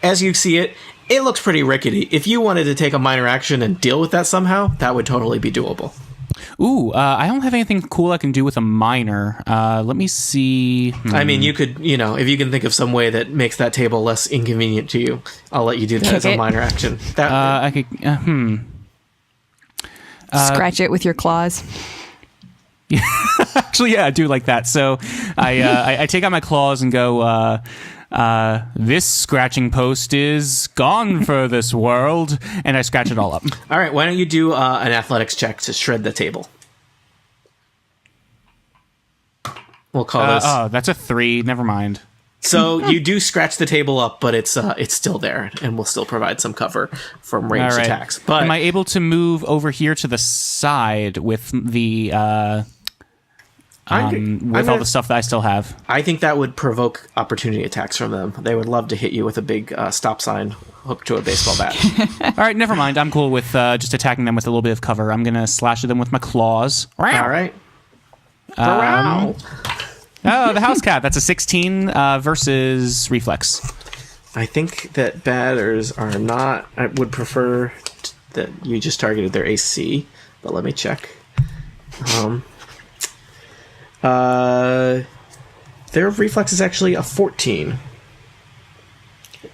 as you see it, it looks pretty rickety. If you wanted to take a minor action and deal with that somehow, that would totally be doable. Ooh, I don't have anything cool I can do with a minor. Let me see. I mean, you could, if you can think of some way that makes that table less inconvenient to you, I'll let you do that as a minor action. I could, Scratch it with your claws. Actually, yeah, I do like that. So I take out my claws and go, this scratching post is gone for this world, and I scratch it all up. All right, why don't you do an athletics check to shred the table? We'll call this. Oh, that's a 3. Never mind. So you do scratch the table up, but it's still there, and will still provide some cover from ranged attacks. But am I able to move over here to the side with the all the stuff that I still have? I think that would provoke opportunity attacks from them. They would love to hit you with a big stop sign hooked to a baseball bat. All right, never mind. I'm cool with just attacking them with a little bit of cover. I'm going to slash at them with my claws. All right. Oh, the house cat. That's a 16 versus reflex. I think that batters are not... I would prefer that you just targeted their AC, but let me check. Their reflex is actually a 14.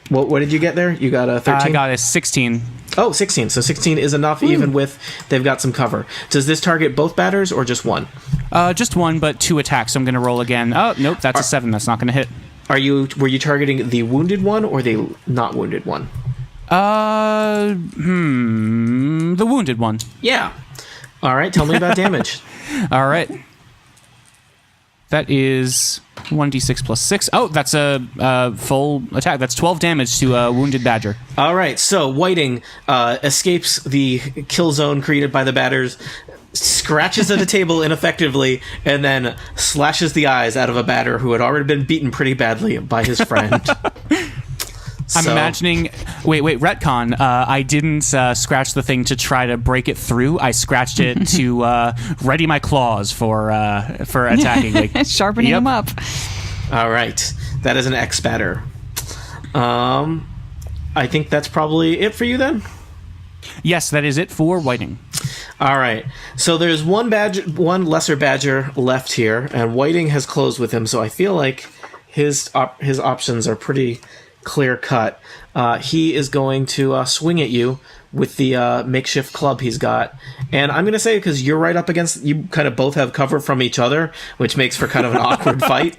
What did you get there? You got a 13? I got a 16. Oh, 16. So 16 is enough, even with they've got some cover. Does this target both batters or just one? Just one, but 2 attacks. So I'm going to roll again. Oh, nope, that's a 7. That's not going to hit. Were you targeting the wounded one or the not wounded one? The wounded one. Yeah. All right, tell me about damage. All right. That is 1d6 plus 6. Oh, that's a full attack. That's 12 damage to a wounded badger. All right, so Whiting escapes the kill zone created by the batters, scratches at a table ineffectively, and then slashes the eyes out of a batter who had already been beaten pretty badly by his friend. I'm imagining... Wait, retcon. I didn't scratch the thing to try to break it through. I scratched it to ready my claws for attacking. Sharpening them up. All right. That is an X batter. I think that's probably it for you then? Yes, that is it for Whiting. All right. So there's one lesser badger left here, and Whiting has closed with him, so I feel like his options are pretty clear cut. He is going to swing at you with the makeshift club he's got, and I'm going to say, because you're right up against, you kind of both have cover from each other, which makes for kind of an awkward fight.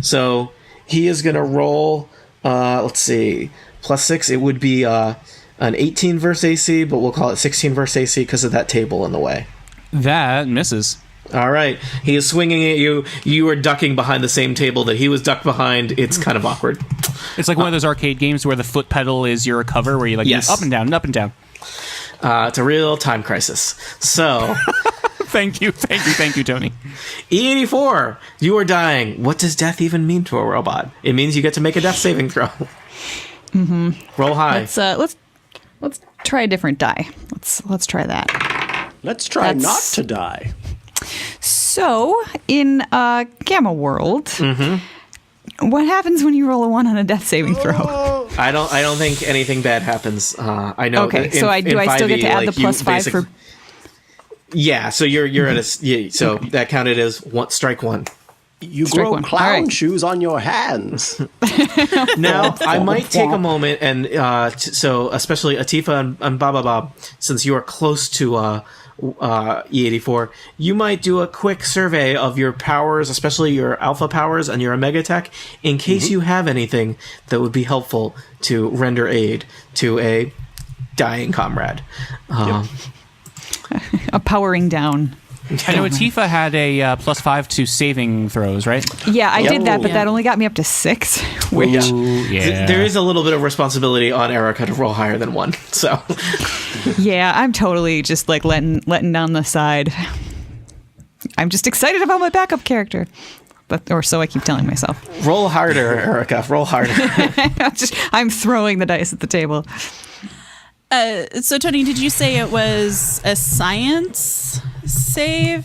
So he is going to roll, let's see, +6. It would be an 18 versus AC, but we'll call it 16 versus AC because of that table in the way. That misses. All right. He is swinging at you. You are ducking behind the same table that he was ducked behind. It's kind of awkward. It's like one of those arcade games where the foot pedal is your cover, where you Yes. up and down and up and down. It's a real time crisis. So... Thank you, Tony. E84, you are dying. What does death even mean to a robot? It means you get to make a death saving throw. Mm-hmm. Roll high. Let's try a different die. Let's try that. Let's try not to die. So, in Gamma World, what happens when you roll a 1 on a death saving throw? I don't think anything bad happens. I know. Okay, that so do I still get to add the plus 5 for? Yeah, so you're at a so that counted as strike one. You Strike grow one. clown All right. shoes on your hands. Now, I might take a moment and so especially Atifa and Baba Bob, since you are close to E84, you might do a quick survey of your powers, especially your alpha powers and your omega tech, in case you have anything that would be helpful to render aid to a dying comrade. A powering down. I know Atifa had a +5 to saving throws, right? Yeah, I did that, but Yeah. that only got me up to 6. Which, Yeah. There is a little bit of responsibility on Erica to roll higher than 1, so... yeah, I'm totally just like letting down the side. I'm just excited about my backup character. Or so I keep telling myself. Roll harder, Erica. Roll harder. I'm throwing the dice at the table. So, Tony, did you say it was a science save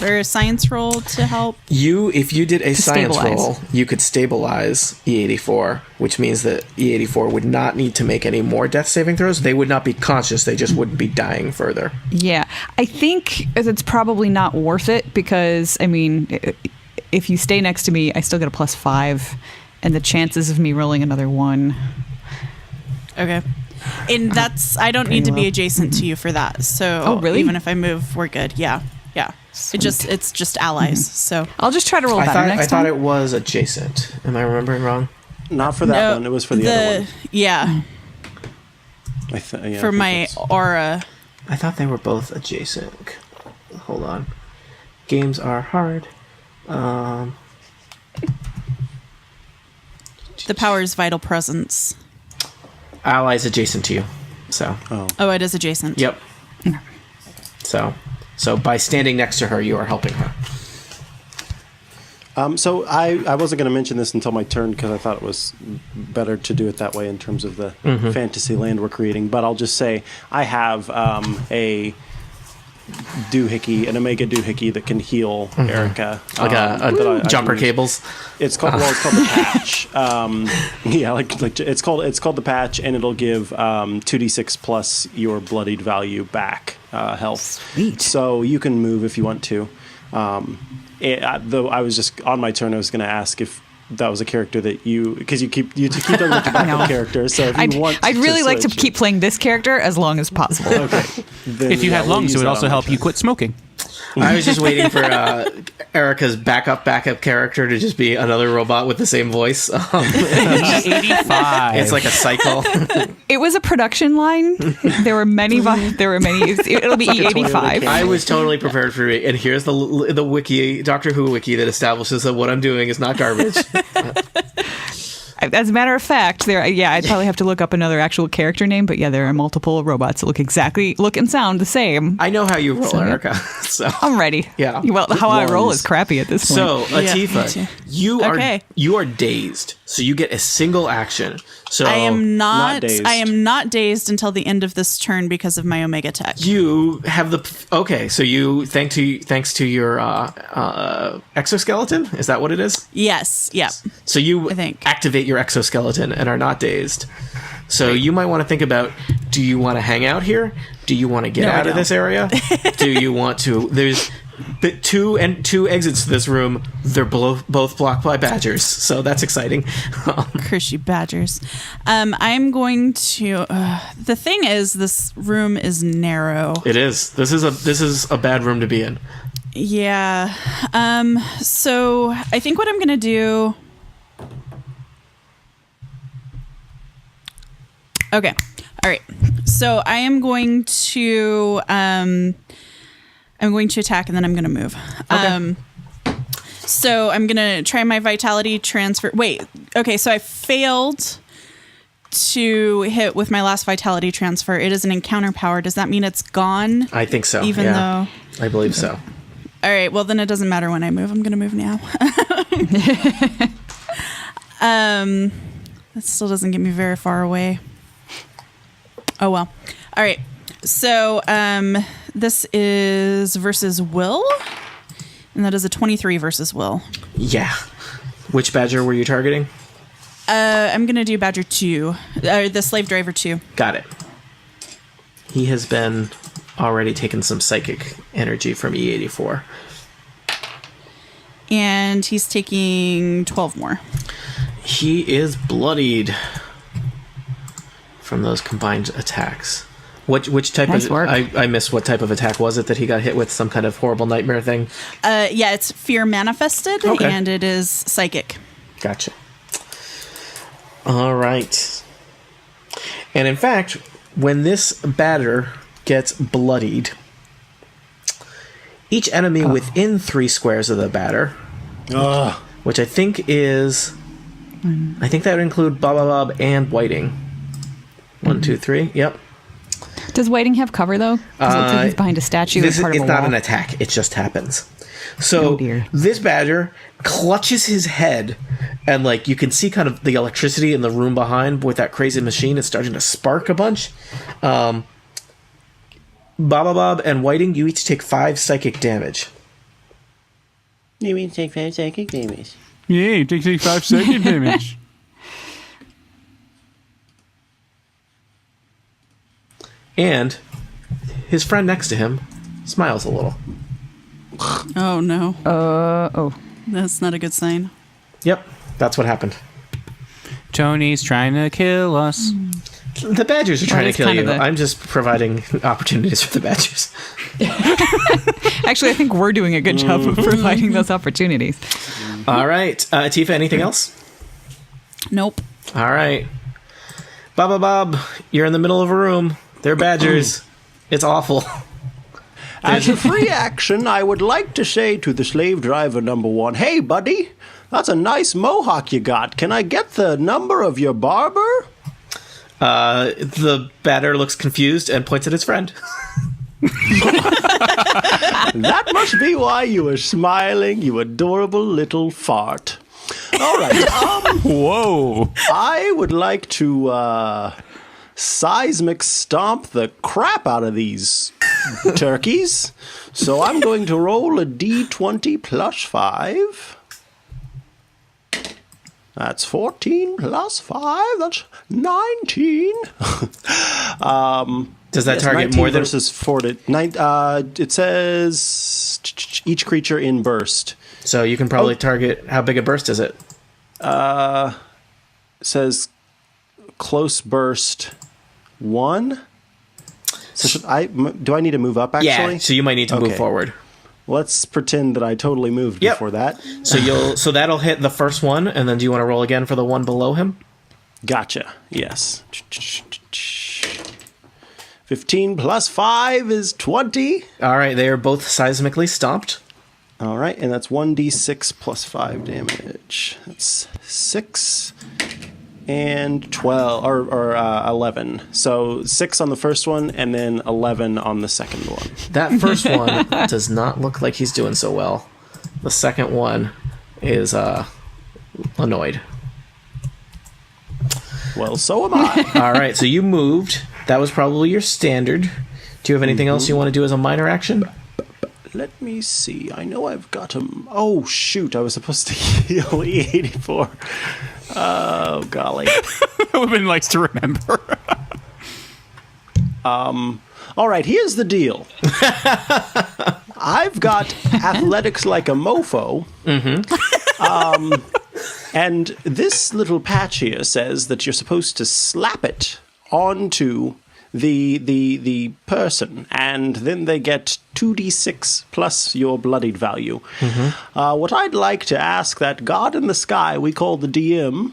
or a science roll to help? If you did a science stabilize. roll, you could stabilize E84, which means that E84 would not need to make any more death saving throws. They would not be conscious. They just wouldn't be dying further. Yeah, I think it's probably not worth it because, I mean, if you stay next to me, I still get a +5, and the chances of me rolling another 1. Okay. And I don't need to be low. adjacent to you for that. So Oh, really? even if I move, we're good. Yeah. It's just allies. So I'll just try to roll better I next thought time. it was adjacent. Am I remembering wrong? Not for that one. It was for the other one. Yeah. Yeah, For I think my that's- aura. I thought they were both adjacent. Hold on. Games are hard. The power's vital presence. Allies adjacent to you. So. Oh, it is adjacent. Yep. So by standing next to her, you are helping her. So I wasn't going to mention this until my turn because I thought it was better to do it that way in terms of the fantasy land we're creating. But I'll just say I have a doohickey, an omega doohickey that can heal Erica. Like that I jumper can use. cables. It's called it's called the patch. Yeah, like it's called the patch, and it'll give 2d6 plus your bloodied value back health. Sweet. So you can move if you want to. Though I was just on my turn, I was going to ask if that was a character that because you keep talking about your backup character. So if you want, I'd really like to switch- keep playing this character as long as possible. Okay. Then, If you yeah, had we'll lungs, use it would that also on my help you turn. quit smoking. I was just waiting for Erica's backup character to just be another robot with the same voice. 85. It's like a cycle. It was a production line. There were many. It'll be E85. I was totally prepared for it, and here's the wiki, Doctor Who wiki, that establishes that what I'm doing is not garbage. As a matter of fact, I'd probably have to look up another actual character name, but yeah, there are multiple robots that look and sound the same. I know how you roll, So, yeah. Erica. So I'm ready. Yeah. Well, how I roll Ones. is crappy at this point. So, Yeah, me Atifa, too. you Okay. are dazed, so you get a single action. So I am not dazed. I am not dazed until the end of this turn because of my omega tech. you have so you thanks to your exoskeleton. Is that what it is? Yes. Yep. So you I think. activate your exoskeleton and are not dazed. So you might want to think about: do you want to hang out here? Do you want to get No, I out of don't. this area? Do you want to? There's two exits to this room. They're both blocked by badgers, so that's exciting. Curse you badgers. I'm going to the thing is this room is narrow. It is. This is a bad room to be in. Yeah. So I think what I'm gonna do. Okay. All right. So I am going to attack and then I'm gonna move. So I'm gonna try my vitality transfer. Wait. Okay. So I failed to hit with my last vitality transfer. It is an encounter power. Does that mean it's gone? I think so. Even yeah. I believe so. All right, well then it doesn't matter when I move. I'm gonna move now. That still doesn't get me very far away. Oh well. All right. So this is versus Will, and that is a 23 versus Will. Yeah. Which badger were you targeting? I'm going to do Badger 2, the slave driver 2. Got it. He has been already taken some psychic energy from E84. And he's taking 12 more. He is bloodied from those combined attacks. Which type Nice of... work. I missed what type of attack was it that he got hit with? Some kind of horrible nightmare thing? Yeah, it's fear manifested, Okay. and it is psychic. Gotcha. All right. And in fact, when this batter gets bloodied, each enemy within 3 squares of the batter, which I think is... I think that would include Bob and Whiting. 1, 2, 3. Yep. Does Whiting have cover, though? Because it looks like he's behind a statue. It's part of a not wall. an attack. It just happens. So Oh, dear. this badger clutches his head, and like you can see kind of the electricity in the room behind with that crazy machine. It's starting to spark a bunch. Bob and Whiting, you each take 5 psychic damage. You mean take 5 psychic damage? Yeah, you take 5 second damage. And his friend next to him smiles a little. Oh, no. Oh. That's not a good sign. Yep, that's what happened. Tony's trying to kill us. The badgers are trying to it's kill kind you. of the- I'm just providing opportunities for the badgers. Actually, I think we're doing a good job of providing those opportunities. All right. Tifa, anything else? Nope. All right. Bob, you're in the middle of a room. They're badgers. It's awful. As a free action, I would like to say to the slave driver number 1, hey, buddy, that's a nice mohawk you got. Can I get the number of your barber? The batter looks confused and points at his friend. That must be why you were smiling, you adorable little fart. All right, Whoa. I would like to seismic stomp the crap out of these turkeys. So I'm going to roll a d20 plus 5. That's 14 plus 5. That's 19. Does that Yes, target 19 more than... versus 40? It says each creature in burst. So you can probably target... How big a burst is it? It says close burst 1. So do I need to move up, actually? Yeah, so you might need to move Okay. forward. Let's pretend that I totally moved Yep. before that. So that'll hit the first one, and then do you want to roll again for the one below him? Gotcha. Yes. 15 plus 5 is 20. All right, they are both seismically stomped. All right, and that's 1d6 plus 5 damage. That's 6 and 12, or 11. So 6 on the first one, and then 11 on the second one. That first one does not look like he's doing so well. The second one is annoyed. Well, so am I. All right, so you moved. That was probably your standard. Do you have anything else you want to do as a minor action? Let me see. I know I've got him. Oh, shoot. I was supposed to heal E84. Oh, golly. That would have been nice to remember. All right, here's the deal. I've got athletics like a mofo. And this little patch here says that you're supposed to slap it onto the person, and then they get 2d6 plus your bloodied value. What I'd like to ask that god in the sky we call the DM,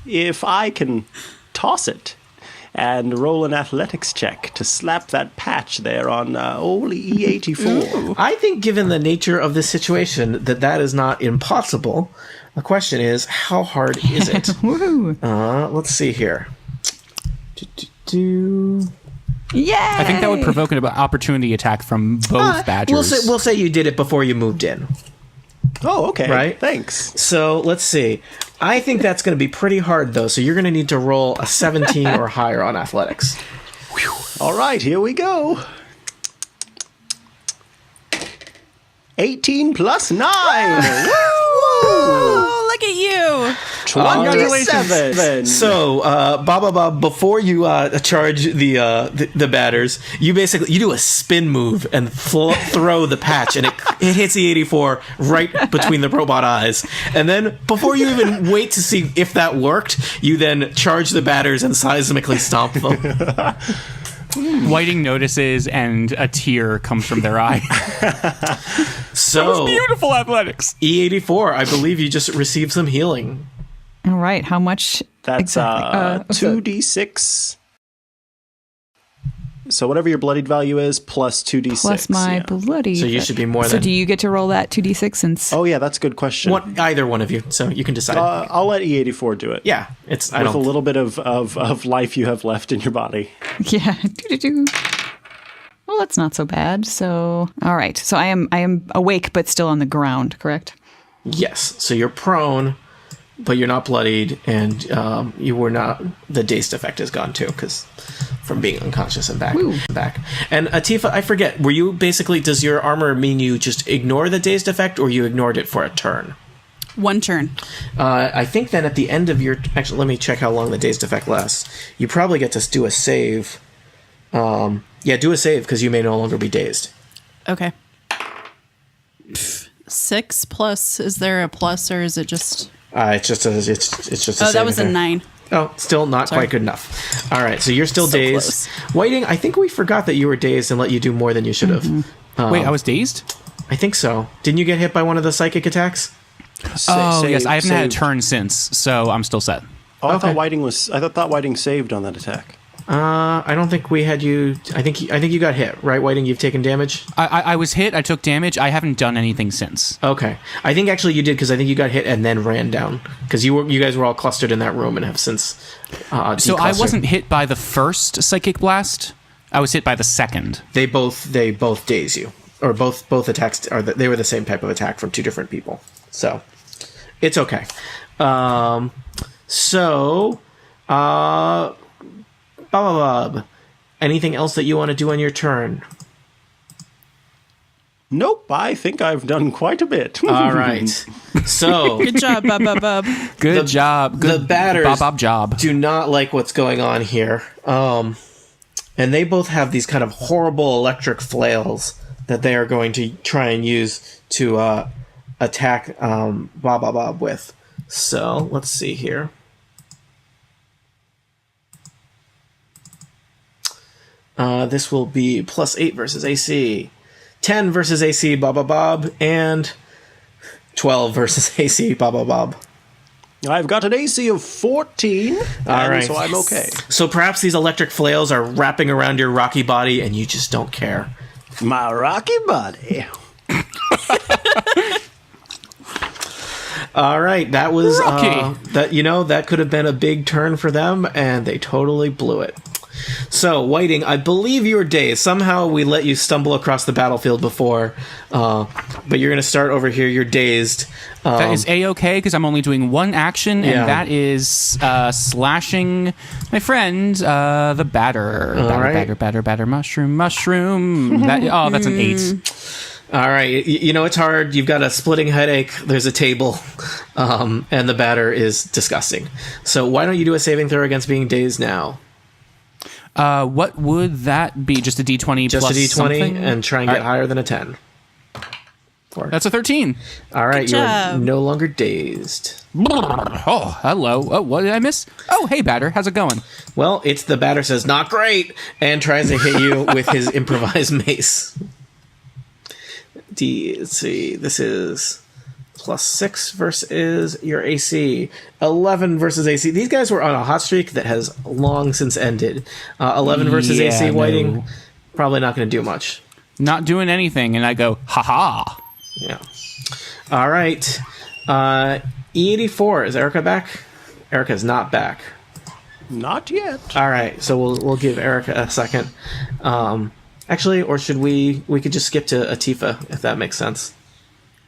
if I can toss it and roll an athletics check to slap that patch there on old E84. I think given the nature of this situation, that is not impossible. The question is, how hard is it? Woohoo! Let's see here. Yeah. I think that would provoke an opportunity attack from both badgers. We'll say you did it before you moved in. Oh, okay. Right? Thanks. So let's see. I think that's going to be pretty hard, though. So you're going to need to roll a 17 or higher on athletics. All right, here we go. 18 plus 9. Oh, Look at you. 27. So, Bob, before you charge the batters, you do a spin move and throw the patch, and it hits the 84 right between the robot eyes. And then, before you even wait to see if that worked, you then charge the batters and seismically stomp them. Whiting notices, and a tear comes from their eye. So, that was beautiful athletics. E84, I believe you just received some healing. All right. How much? That's exactly? 2d6. So whatever your bloodied value is, plus 2d6. Plus my bloody. So you should be more So than... do you get to roll that 2d6 since... Oh, yeah, that's a good question. Either one of you, so you can decide. I'll let E84 do it. Yeah, With a little bit of life you have left in your body. Yeah. Well, that's not so bad. So, all right. So I am awake, but still on the ground, correct? Yes. So you're prone, but you're not bloodied, and you were not... The dazed effect is gone, too, because from being unconscious and back. And Atifa, I forget, were you basically... Does your armor mean you just ignore the dazed effect, or you ignored it for a turn? 1 turn. I think then at the end of your... Actually, let me check how long the dazed effect lasts. You probably get to do a save. Yeah, do a save, because you may no longer be dazed. Okay. 6 plus. Is there a plus, or is it just... It's just a Oh, that was a 9. Oh, still not quite good enough. All right, so you're still So dazed. close. Whiting, I think we forgot that you were dazed and let you do more than you should have. Wait, I was dazed? I think so. Didn't you get hit by one of the psychic attacks? Yes, I haven't had a turn since, so I'm still set. Oh, I Okay. thought Whiting saved on that attack. I don't think we had you... I think you got hit, right, Whiting? You've taken damage? I was hit, I took damage, I haven't done anything since. Okay. I think actually you did, because I think you got hit and then ran down. Because you guys were all clustered in that room and have since So I declustered. wasn't hit by the first psychic blast, I was hit by the second. They both daze you. Or both attacks... They were the same type of attack from 2 different people. So, it's okay. Bob, anything else that you want to do on your turn? Nope, I think I've done quite a bit. All right. So, Good job, Bub. Good job. Good the batters Bob job. do not like what's going on here. And they both have these kind of horrible electric flails that they are going to try and use to attack Bob with. So, let's see here. This will be +8 versus AC, 10 versus AC Bob, and 12 versus AC Bob. I've got an AC of 14, All right. so I'm okay. So perhaps these electric flails are wrapping around your rocky body and you just don't care. My rocky body. All right, that was Rocky. that could have been a big turn for them, and they totally blew it. So, Whiting, I believe you were dazed. Somehow we let you stumble across the battlefield before, but you're going to start over here. You're dazed. That is A-okay, because I'm only doing one action, and Yeah. that is slashing my friend, the batter. Batter, mushroom. That's an 8. All right, it's hard. You've got a splitting headache. There's a table, and the batter is disgusting. So why don't you do a saving throw against being dazed now? What would that be? Just a D20 Just plus a D20 something? and try and get All right. higher than a 10. That's a 13. All right, Good you're job. no longer dazed. Oh, hello. Oh, what did I miss? Oh, hey, batter. How's it going? Well, it's the batter says, not great, and tries to hit you with his improvised mace. Let's see, this is +6 versus your AC. 11 versus AC. These guys were on a hot streak that has long since ended. 11 versus Yeah, AC Whiting, no. probably not going to do much. Not doing anything, and I go, ha-ha. Yeah. All right. E84, is Erica back? Erica's not back. Not yet. All right, so we'll give Erica a second. Actually, or should we could just skip to Atifa, if that makes sense.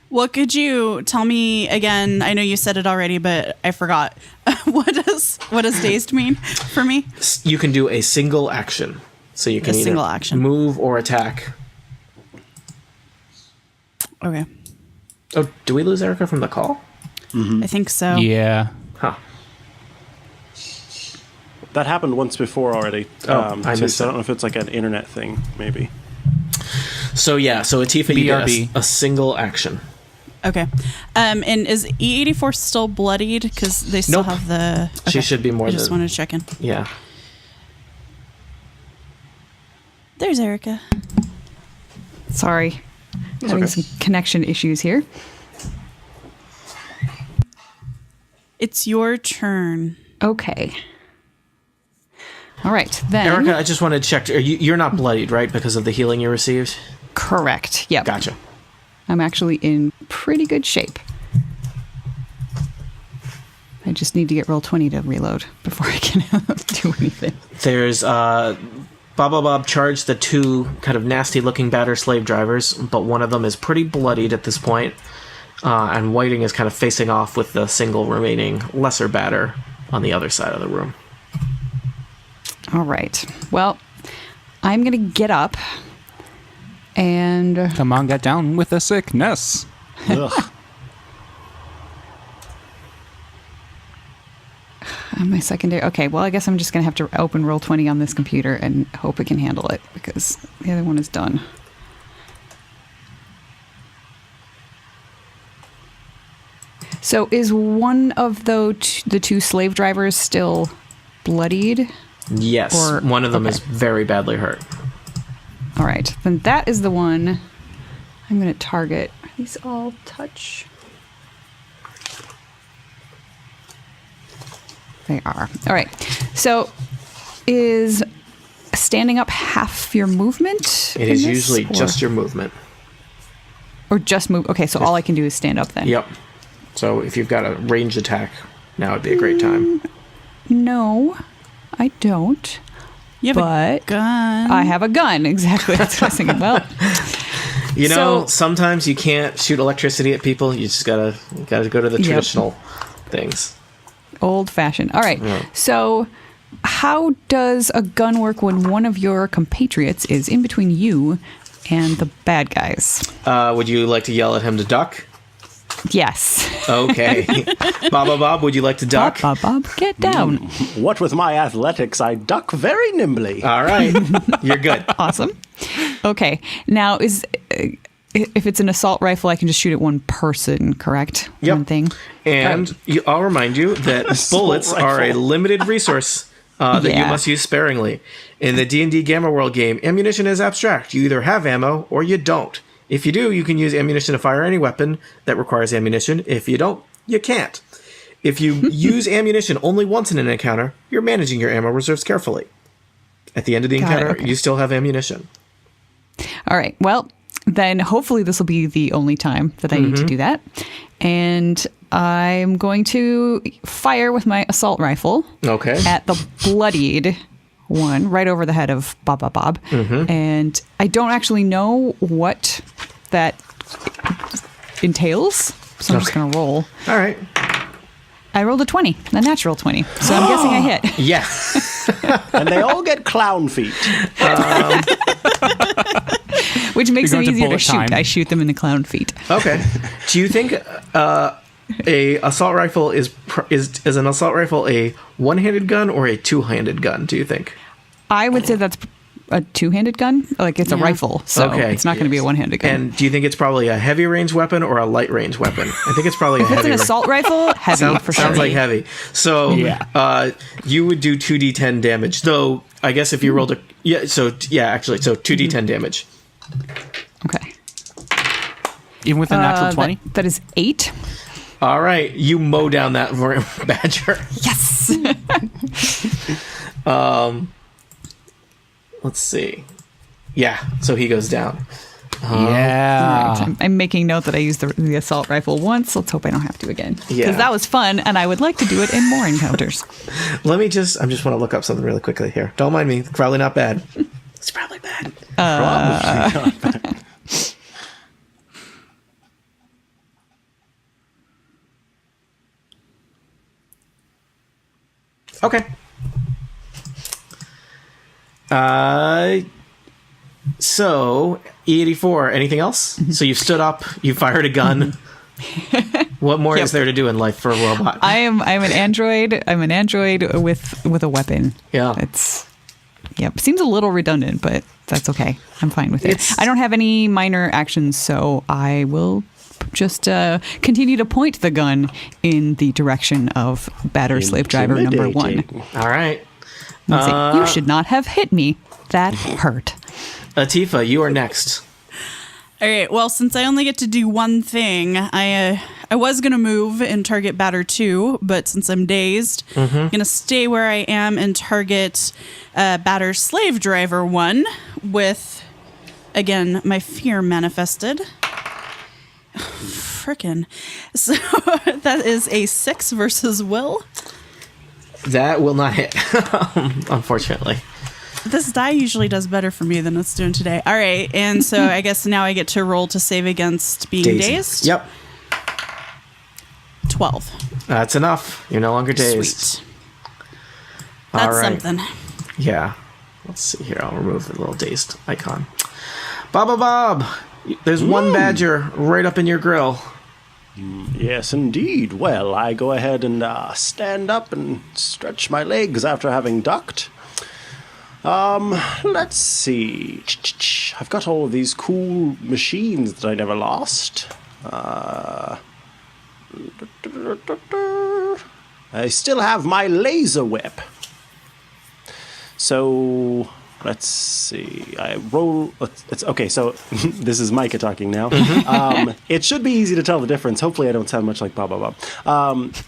What could you tell me again? I know you said it already, but I forgot. What does dazed mean for me? You can do a single action. So you can either single action. move or attack. Okay. Oh, do we lose Erica from the call? I think so. Yeah. Huh. That happened once before already. I missed so I it. don't know if it's like an internet thing, maybe. So Atifa, you get BRB. a single action. Okay. And is E84 still bloodied? Because they still Nope. have the... She should be more I just than- wanted to check in. Yeah. There's Erica. Sorry. Having okay. some connection issues here. It's your turn. Okay. All right, then. Erica, I just wanted to check. You're not bloodied, right, because of the healing you received? Correct. Yep. Gotcha. I'm actually in pretty good shape. I just need to get roll 20 to reload before I can do anything. There's Bob charged the two kind of nasty-looking batter slave drivers, but one of them is pretty bloodied at this point, and Whiting is kind of facing off with the single remaining lesser batter on the other side of the room. All right. Well, I'm going to get up and... Come on, get down with the sickness. Ugh. my secondary... Okay, well, I guess I'm just going to have to open roll 20 on this computer and hope it can handle it because the other one is done. So is one of the two slave drivers still bloodied? Yes, Or- one of them okay. is very badly hurt. All right, then that is the one I'm going to target. Are these all touch? They are. All right. So is standing up half your movement? It in is this, usually or- just your movement. Or just move. Okay, so all I can do is stand up then. Yep. So if you've got a ranged attack, now would be a great time. No, I don't. You have But a gun. I have a gun. Exactly. That's what I was thinking. Well, You know, So- sometimes you can't shoot electricity at people. You just gotta go to the Yep. traditional things. old fashioned. All right. Yeah. So, how does a gun work when one of your compatriots is in between you and the bad guys? Would you like to yell at him to duck? Yes. Okay. Bob, would you like to duck? Bob, get down. What with my athletics, I duck very nimbly. All right. You're good. Awesome. Okay. Now, if it's an assault rifle, I can just shoot at one person, correct? Yep. One thing. And I'll remind you that bullets are a rifle. limited resource that you Yeah. must use sparingly. In the D&D Gamma World game, ammunition is abstract. You either have ammo or you don't. If you do, you can use ammunition to fire any weapon that requires ammunition. If you don't, you can't. If you use ammunition only once in an encounter, you're managing your ammo reserves carefully. At the end of the Got it, encounter, okay. you still have ammunition. All right. Well, then hopefully this will be the only time that I need to do that. And I'm going to fire with my assault rifle Okay. at the bloodied one right over the head of Bob. And I don't actually know what that entails. So I'm just Okay. going to roll. All right. I rolled a 20, a natural 20. So I'm guessing I hit. Yeah. And they all get clown feet. Which makes You're them going to easier to bullet shoot. time. I shoot them in the clown feet. Okay. Do you think a assault rifle is an assault rifle a one-handed gun or a two-handed gun? Do you think? I would say that's a two-handed gun. Like it's a Yeah. rifle, so Okay. it's not going to be a one-handed gun. And do you think it's probably a heavy range weapon or a light range weapon? I think it's probably a if it's heavy. an assault rifle, heavy for sure. Sounds like heavy. So Yeah. you would do 2d10 damage. Though I guess if you rolled a so 2d10 damage. Okay. Even with a natural 20? That is 8. All right, you mow down that badger. Yes. Let's see. Yeah, so he goes down. Yeah. I'm making note that I used the assault rifle once. Let's hope I don't have to again. Because Yeah. that was fun, and I would like to do it in more encounters. I just want to look up something really quickly here. Don't mind me. It's probably not bad. It's probably bad. Probably not. Okay. So E84. Anything else? So you stood up. You fired a gun. What more is there to do in life for a robot? I'm an android. I'm an android with a weapon. Yeah. Seems a little redundant, but that's okay. I'm fine with it. I don't have any minor actions, so I will just continue to point the gun in the direction of batter slave driver number 1. All right. And say, you should not have hit me. That hurt. Atifa, you are next. All right. Well, since I only get to do one thing, I was going to move and target batter 2, but since I'm dazed, I'm going to stay where I am and target batter slave driver 1 with, again, my fear manifested. Frickin'. So that is a 6 versus will. That will not hit, unfortunately. This die usually does better for me than it's doing today. All right, and so I guess now I get to roll to save against being dazed. Yep. 12. That's enough. You're no longer dazed. Sweet. That's something. Yeah. Let's see here. I'll remove the little dazed icon. Bob, there's one badger right up in your grill. Yes, indeed. Well, I go ahead and stand up and stretch my legs after having ducked. Let's see. I've got all of these cool machines that I never lost. I still have my laser whip. So, let's see. I roll... Okay, so this is Micah talking now. It should be easy to tell the difference. Hopefully I don't sound much like Bob.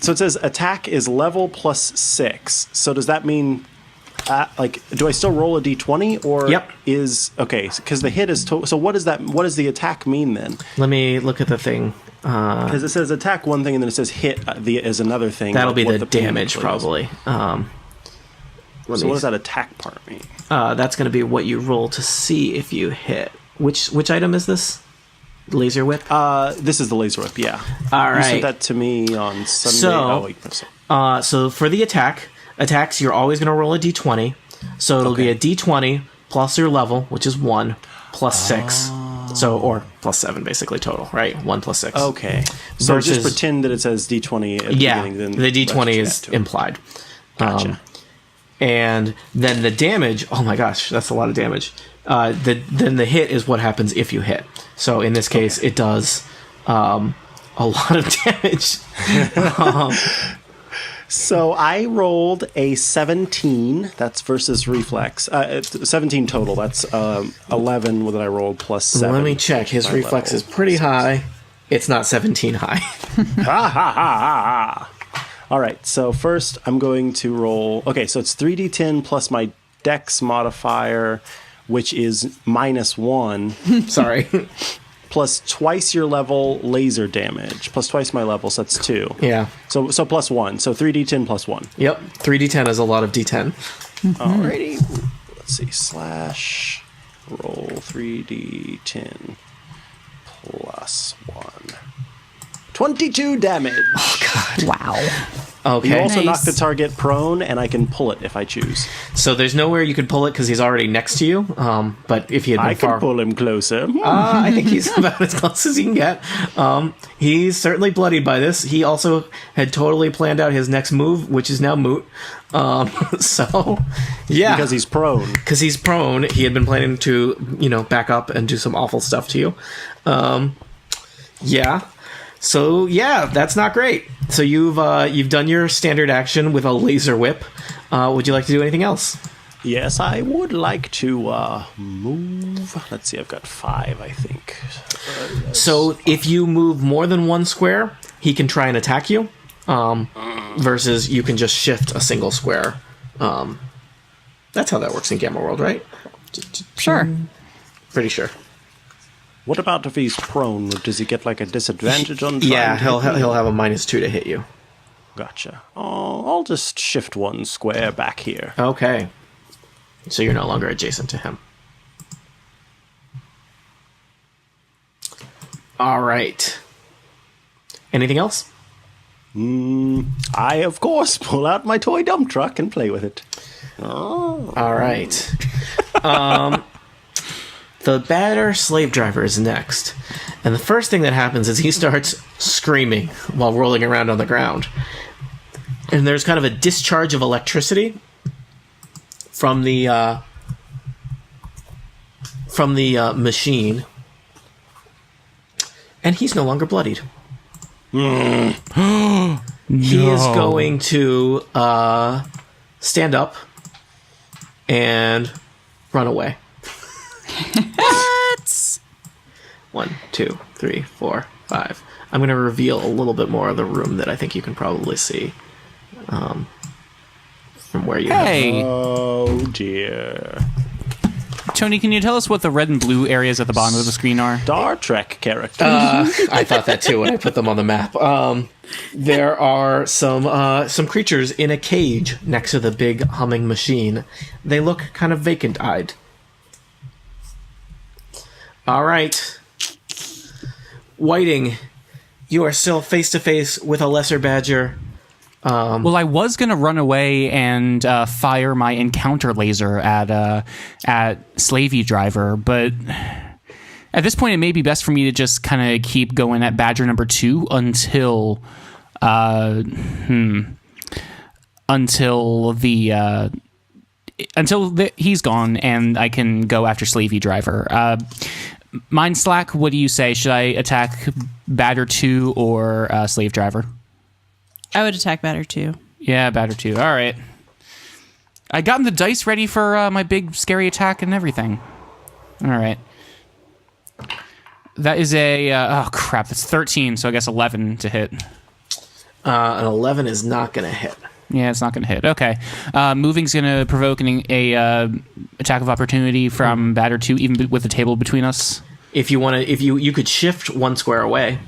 So it says attack is level plus 6. So does that mean... do I still roll a d20 or is okay? Because the hit is so. What is that? What does the attack mean then? Let me look at the thing. Because it says attack one thing and then it says hit is another thing. That'll be the damage probably. So what does that attack part mean? That's going to be what you roll to see if you hit. Which item is this? Laser whip. This is the laser whip. Yeah. All right. You sent that to me on Sunday. So for the attacks, you're always going to roll a d20. So it'll be a d20 plus your level, which is 1, plus 6. So, or plus 7, basically, total, right? 1 plus 6. Okay. So just pretend that it says d20 at the beginning. Then the d20 is implied. Gotcha. And then the damage, oh my gosh, that's a lot of damage. Then the hit is what happens if you hit. So in this case, it does a lot of damage. So I rolled a 17. That's versus reflex. 17 total. That's 11 that I rolled plus 7. Let me check. His reflex is pretty high. It's not 17 high. Ha ha ha ha. All right. So first I'm going to roll. Okay, so it's 3d10 plus my dex modifier, which is -1. Sorry. Plus twice your level laser damage. Plus twice my level, so that's 2. Yeah. So plus 1. So 3d10 plus 1. Yep. 3d10 is a lot of d10. Alrighty. Let's see. / roll 3d10 plus 1. 22 damage. Oh, God. Wow. Okay. You also knock the target prone, and I can pull it if I choose. So there's nowhere you could pull it because he's already next to you. But if he had been far... I can pull him closer. I think he's about as close as he can get. He's certainly bloodied by this. He also had totally planned out his next move, which is now moot. So, yeah. Because he's prone. Because he's prone. He had been planning to, back up and do some awful stuff to you. Yeah. So yeah, that's not great. So you've done your standard action with a laser whip. Would you like to do anything else? Yes, I would like to move. Let's see, I've got 5, I think. So if you move more than 1 square, he can try and attack you. Versus you can just shift a single square. That's how that works in Gamma World, right? Sure. Pretty sure. What about if he's prone? Does he get like a disadvantage on? Yeah, he'll have a -2 to hit you. Gotcha. Oh, I'll just shift 1 square back here. Okay. So you're no longer adjacent to him. All right. Anything else? I, of course, pull out my toy dump truck and play with it. Oh. All right. The batter slave driver is next. And the first thing that happens is he starts screaming while rolling around on the ground. And there's kind of a discharge of electricity from the machine. And he's no longer bloodied. He is going to stand up and run away. What? 1, 2, 3, 4, 5. I'm going to reveal a little bit more of the room that I think you can probably see from where you Hey, Oh, dear. Tony, can you tell us what the red and blue areas at the bottom of the screen are? Star Trek characters. I thought that too when I put them on the map. There are some creatures in a cage next to the big humming machine. They look kind of vacant-eyed. All right. Whiting, you are still face-to-face with a lesser badger. Well, I was going to run away and fire my encounter laser at Slavey Driver, but at this point, it may be best for me to just kind of keep going at Badger number 2 until he's gone and I can go after Slavey Driver. Mind Slack, what do you say? Should I attack Badger 2 or Slave Driver? I would attack Batter too. Yeah, Batter 2. All right. I gotten the dice ready for my big scary attack and everything. All right. That is a... oh, crap. It's 13, so I guess 11 to hit. An 11 is not going to hit. Yeah, it's not going to hit. Okay. Moving's going to provoke a attack of opportunity from Batter 2, even with the table between us. If you want to... If you could shift 1 square away.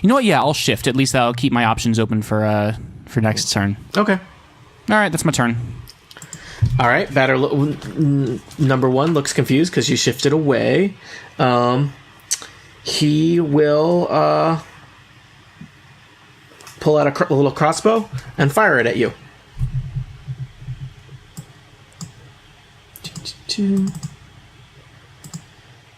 You know what? Yeah, I'll shift. At least that'll keep my options open for next turn. Okay. All right, that's my turn. All right. Batter number 1 looks confused because you shifted away. He will pull out a little crossbow and fire it at you.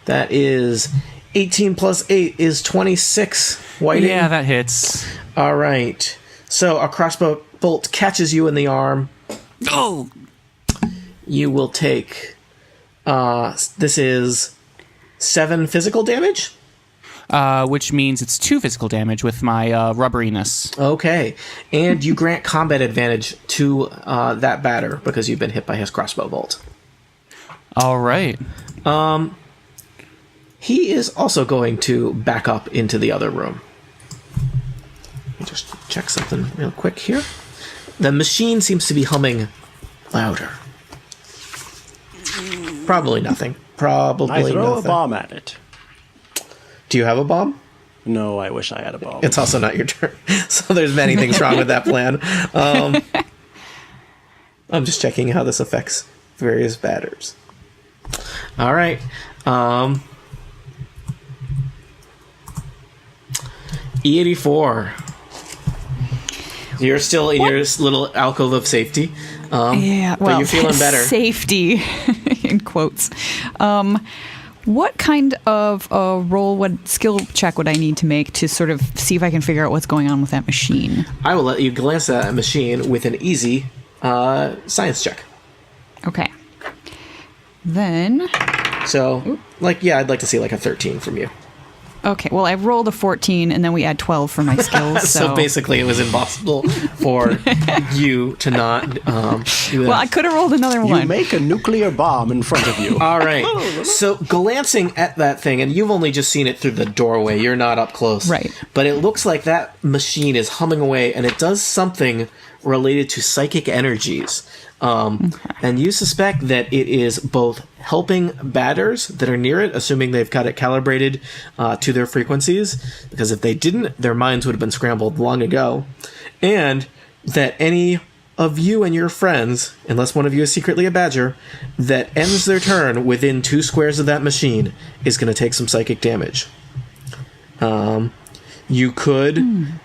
That is 18 plus 8 is 26. Whiting. Yeah, that hits. All right. So a crossbow bolt catches you in the arm. Oh! You will take... this is 7 physical damage? Which means it's 2 physical damage with my rubberiness. Okay. And you grant combat advantage to that batter because you've been hit by his crossbow bolt. All right. He is also going to back up into the other room. Let me just check something real quick here. The machine seems to be humming louder. Probably nothing. Probably I throw nothing. a bomb at it. Do you have a bomb? No, I wish I had a bomb. It's also not your turn. So there's many things wrong with that plan. I'm just checking how this affects various batters. All right. E84. You're still in your little alcove of safety. Yeah, well, but you're feeling better. Safety, in quotes. What kind of skill check would I need to make to sort of see if I can figure out what's going on with that machine? I will let you glance at that machine with an easy science check. Okay. Then... So, I'd like to see like a 13 from you. Okay, well, I rolled a 14, and then we add 12 for my skills. So basically, it was impossible for you to not do that. Well, I could have rolled another one. You make a nuclear bomb in front of you. All right. So glancing at that thing, and you've only just seen it through the doorway. You're not up close. Right. But it looks like that machine is humming away, and it does something related to psychic energies. And you suspect that it is both helping batters that are near it, assuming they've got it calibrated to their frequencies, because if they didn't, their minds would have been scrambled long ago, and that any of you and your friends, unless one of you is secretly a badger, that ends their turn within 2 squares of that machine is going to take some psychic damage. You could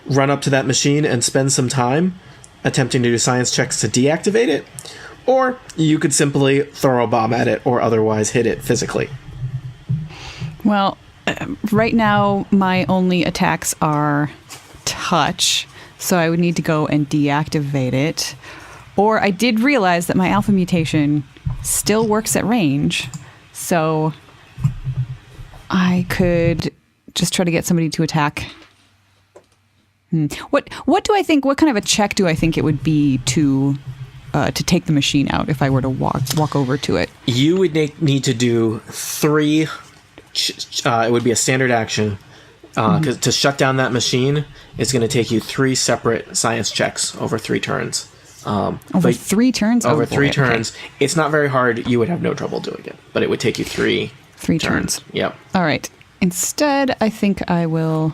run up to that machine and spend some time attempting to do science checks to deactivate it, Or you could simply throw a bomb at it or otherwise hit it physically. Well, right now my only attacks are touch, so I would need to go and deactivate it. Or I did realize that my alpha mutation still works at range, so I could just try to get somebody to attack. What do I think? What kind of a check do I think it would be to take the machine out if I were to walk over to it? You would need to do 3. It would be a standard action. Because to shut down that machine, it's going to take you 3 separate science checks over 3 turns. Over 3 turns? Over 3 boy, turns. okay. It's not very hard. You would have no trouble doing it. But it would take you 3 turns. Yep. All right. Instead, I think I will...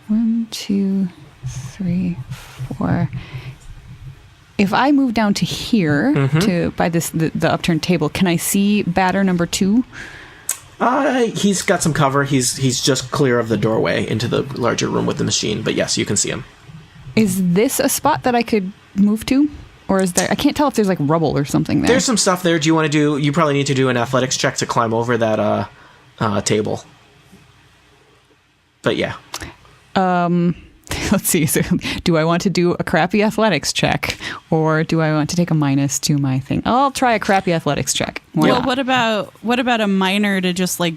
1, 2, 3, 4. If I move down to here, to by the upturned table, can I see batter number 2? He's got some cover. He's just clear of the doorway into the larger room with the machine. But yes, you can see him. Is this a spot that I could move to? Or is there... I can't tell if there's like rubble or something there. There's some stuff there. Do you want to do... You probably need to do an athletics check to climb over that table. But yeah. Let's see. So, do I want to do a crappy athletics check, or do I want to take a minus to my thing? I'll try a crappy athletics check. Why Well, not? what about a miner to just like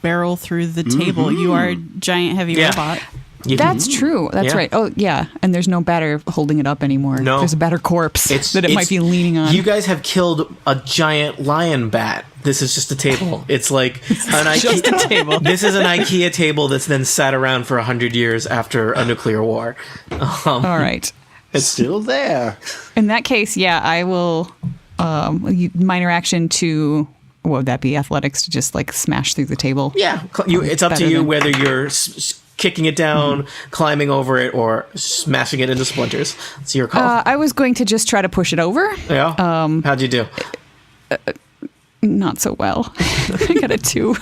barrel through the table? You are a giant heavy robot. That's true. That's Yeah. right. Oh, yeah. And there's no batter holding it up anymore. No. There's a batter corpse that it might be leaning on. You guys have killed a giant lion bat. This is just a table. It's like an just a table. This is an IKEA table that's then sat around for 100 years after a nuclear war. All right. It's still there. In that case, yeah, I will minor action to... What would that be? Athletics to just like smash through the table? Yeah, it's up to Better you than- whether you're kicking it down, climbing over it, or smashing it into splinters. It's your call. I was going to just try to push it over. Yeah. How'd you do? Not so well. I got a 2.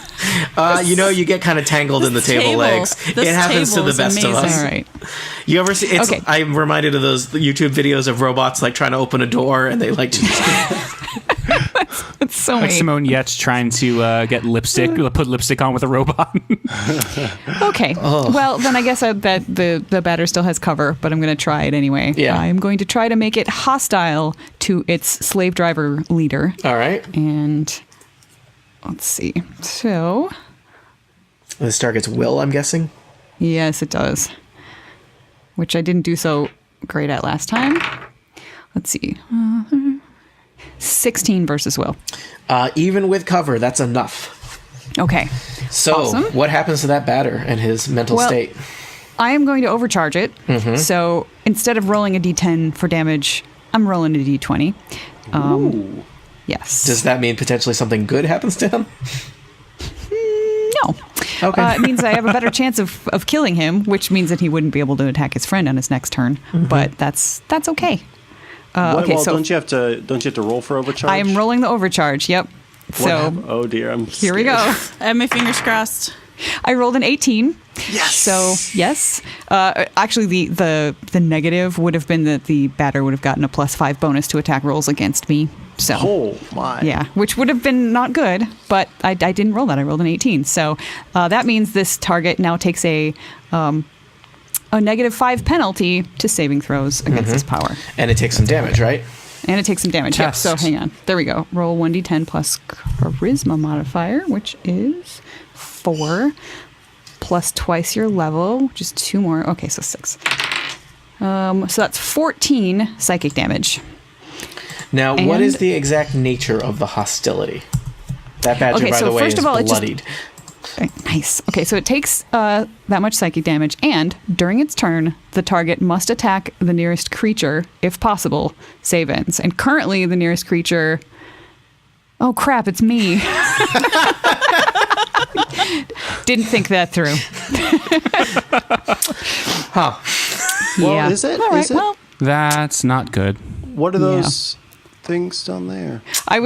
You get kind of tangled in the table legs. This It happens to table the is best of amazing. us. All right. You ever see? Okay. I'm reminded of those YouTube videos of robots like trying to open a door, and they like just It's so Like mean. Simone Yates trying to get put lipstick on with a robot. Okay. Well, then I guess that the batter still has cover, but I'm going to try it anyway. Yeah. I'm going to try to make it hostile to its slave driver leader. all right. And let's see. So, This target's will, I'm guessing. yes, it does. Which I didn't do so great at last time. Let's see. 16 versus will. Even with cover, that's enough. Okay. So, Awesome. what happens to that batter and his mental Well, state? I am going to overcharge it. So instead of rolling a d10 for damage, I'm rolling a d20. Ooh. Yes. Does that mean potentially something good happens to him? No. Okay. It means I have a better chance of killing him, which means that he wouldn't be able to attack his friend on his next turn. But that's okay. Okay, Well, so don't you have to roll for overcharge? I am rolling the overcharge. Yep. What So hap- oh dear, I'm here we scared. go. I have my fingers crossed. I rolled an 18. Yes. So yes. Actually, the negative would have been that the batter would have gotten a +5 bonus to attack rolls against me. So Oh my. yeah, which would have been not good, but I didn't roll that. I rolled an 18. So that means this target now takes a -5 penalty to saving throws against this power. And it takes some damage, right? And it takes some damage. Yeah, so hang on. There we go. Roll 1d10 plus charisma modifier, which is 4, plus twice your level, which is 2 more. Okay, so 6. So that's 14 psychic damage. Now, what is And- the exact nature of the hostility? That badger, Okay, by so the way, first is of all, it just- bloodied. Okay, nice. Okay, so it takes that much psychic damage, and during its turn, the target must attack the nearest creature, if possible, save ends. And currently, the nearest creature... Oh, crap, it's me. Didn't think that through. Huh. Well, Yeah. is it? All right, Is it? well, That's not good. What are those things down there? I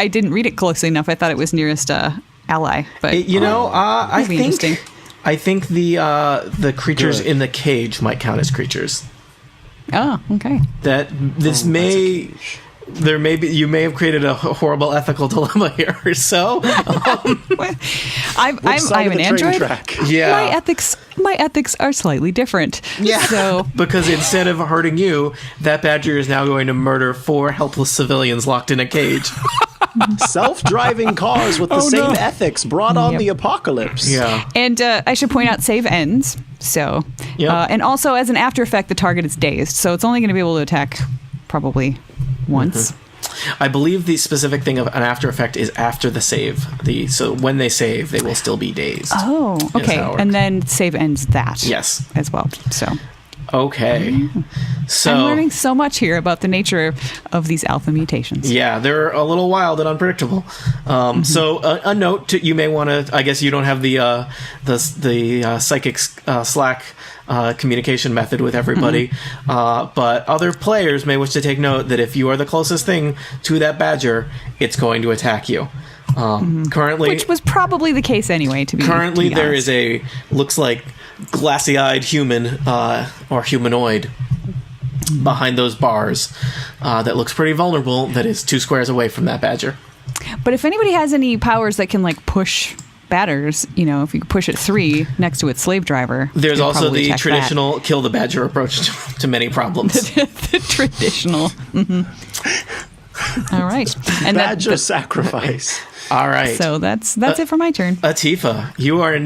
didn't read it closely enough. I thought it was nearest ally, but I be interesting. think the creatures Good. in the cage might count as creatures. Oh, okay. That this may... There may be, you may have created a horrible ethical dilemma here or so. I'm an android. Track? Yeah. My ethics are slightly different. Yeah. So Because instead of hurting you, that badger is now going to murder 4 helpless civilians locked in a cage. Self-driving cars with the same ethics brought on the apocalypse. Yeah. and I should point out save ends. So Yep. and also as an after effect, the target is dazed, so it's only going to be able to attack probably once. I believe the specific thing of an after effect is after the save. So when they save, they will still be dazed. Oh, okay. how it works. And then save ends that. Yes. As well. So Okay. So I'm learning so much here about the nature of these alpha mutations. yeah, they're a little wild and unpredictable. So a note to, you may want to. I guess you don't have the psychic Slack communication method with everybody, but other players may wish to take note that if you are the closest thing to that badger, it's going to attack you. Currently, Which was probably the case anyway. To be there honest. is a looks like glassy-eyed human or humanoid behind those bars that looks pretty vulnerable, that is 2 squares away from that badger. But if anybody has any powers that can like push batters, if you push it 3 next to its slave driver, There's you'd also probably the check traditional kill the badger approach to many problems. that. The traditional. All right, and Badger sacrifice. All right. so that's it for my turn. Atifa, you are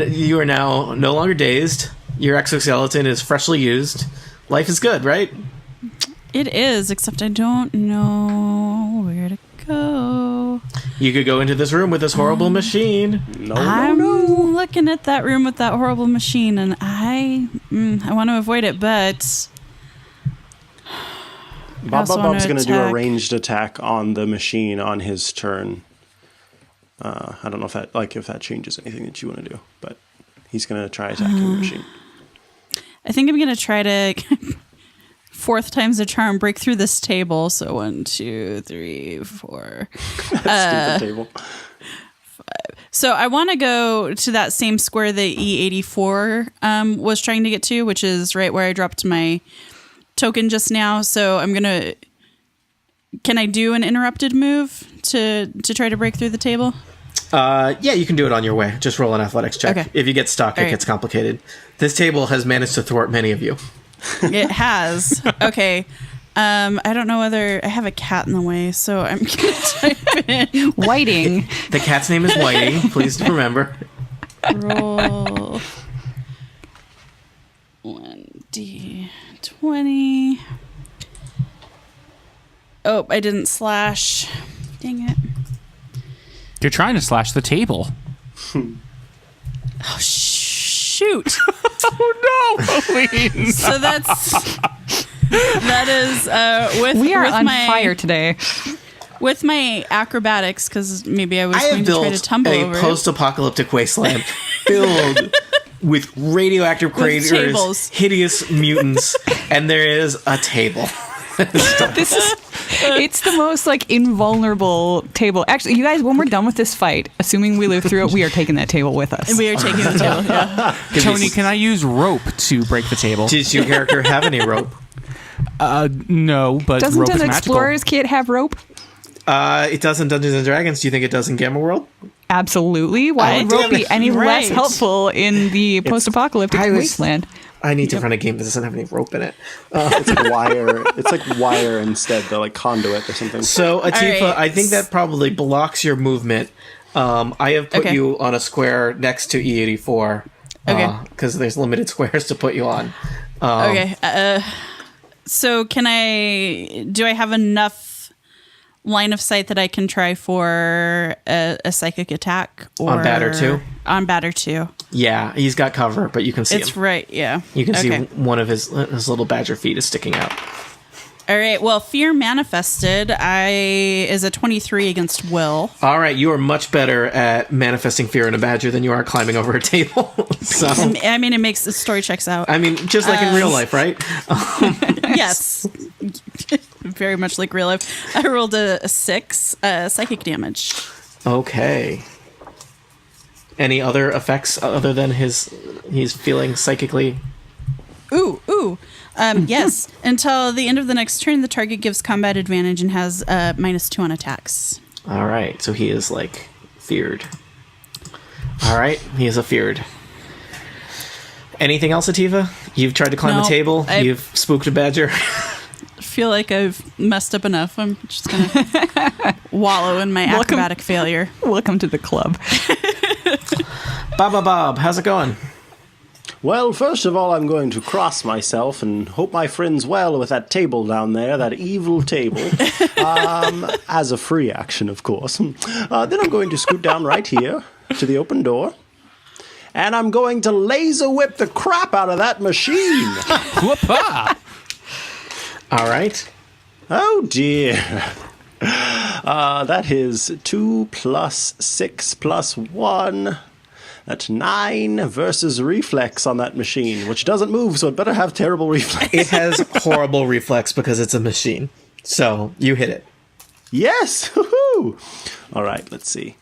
now no longer dazed. Your exoskeleton is freshly used. Life is good, right? It is, except I don't know where to go. You could go into this room with this horrible machine. I'm looking at that room with that horrible machine, and I want to avoid it, but Bob also wanna Bob's going to do a attack. ranged attack on the machine on his turn. I don't know if that changes anything that you want to do, but he's going to try attacking the machine. I think I'm going to try to 4th time's a charm, break through this table. So 1, 2, 3, 4. Stupid table. So I want to go to that same square that E84 was trying to get to, which is right where I dropped my token just now. So I'm going to... Can I do an interrupted move to try to break through the table? Yeah, you can do it on your way. Just roll an athletics check. Okay. If you get stuck, All it right. gets complicated. This table has managed to thwart many of you. It has. Okay. I don't know whether I have a cat in the way, so I'm going to type in Whiting. The cat's name is Whitey. Please remember. roll 1d20. Oh, I didn't slash. Dang it. You're trying to slash the table. Oh, shoot. Oh no, Pauline. So that is with We are with on my, fire today. with my acrobatics, because maybe I was I going have to try to built tumble a over it. post-apocalyptic wasteland filled with radioactive tables. craters, hideous mutants, and there is a table. It's the most like invulnerable table. Actually, you guys, when we're done with this fight, assuming we live through it, we are taking that table with us. We are taking the table. Yeah. Tony, can I use rope to break the table? Does your character have any rope? No, but Doesn't rope an is magical. explorer's kit have rope? It does in Dungeons and Dragons. Do you think it does in Gamma World? Absolutely. Why would rope damn be it. any less Right. helpful in the post-apocalyptic I was- wasteland? I need to run a game that doesn't have any rope in it. It's like wire. It's like wire instead, though, like conduit or something. So, Atifa, right. I think that probably blocks your movement. I have put Okay. you on a square next to E84. Okay. Because there's limited squares to put you on. Okay. So do I have enough line of sight that I can try for a psychic attack? Or On Batter 2? On Batter 2. Yeah, he's got cover, but you can see It's him. right, yeah. You can see Okay. one of his little badger feet is sticking out. All right, well, Fear Manifested is a 23 against Will. All right, you are much better at manifesting fear in a badger than you are climbing over a table. So, I mean, it makes the story checks out. I mean, just like in real life, right? Yes. Very much like real life. I rolled a 6 psychic damage. Okay. Any other effects other than he's feeling psychically Ooh. Yes. Until the end of the next turn, the target gives combat advantage and has -2 on attacks. All right, so he is like feared. All right, he is a feared. Anything else, Ativa? You've tried to climb a table. You've spooked a badger. I feel like I've messed up enough. I'm just gonna wallow in my acrobatic failure. Welcome to the club. Bob, how's it going? Well, first of all, I'm going to cross myself and hope my friend's well with that table down there, that evil table, as a free action, of course. Then I'm going to scoot down right here to the open door, and I'm going to laser whip the crap out of that machine. Whoop-ah! All right. Oh, dear. That is 2 plus 6 plus 1. That's 9 versus reflex on that machine, which doesn't move, so it better have terrible reflex. It has horrible reflex because it's a machine. So you hit it. Yes! Woohoo! All right, let's see.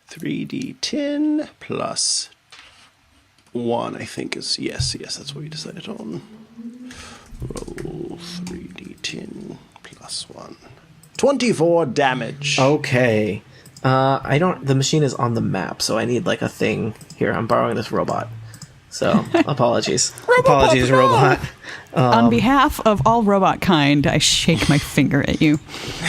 3d10 plus 1, I think is... Yes, that's what we decided on. Roll 3d10 plus 1. 24 damage. Okay. The machine is on the map, so I need like a thing. Here, I'm borrowing this robot. So, apologies. Apologies, robot. On behalf of all robot kind, I shake my finger at you.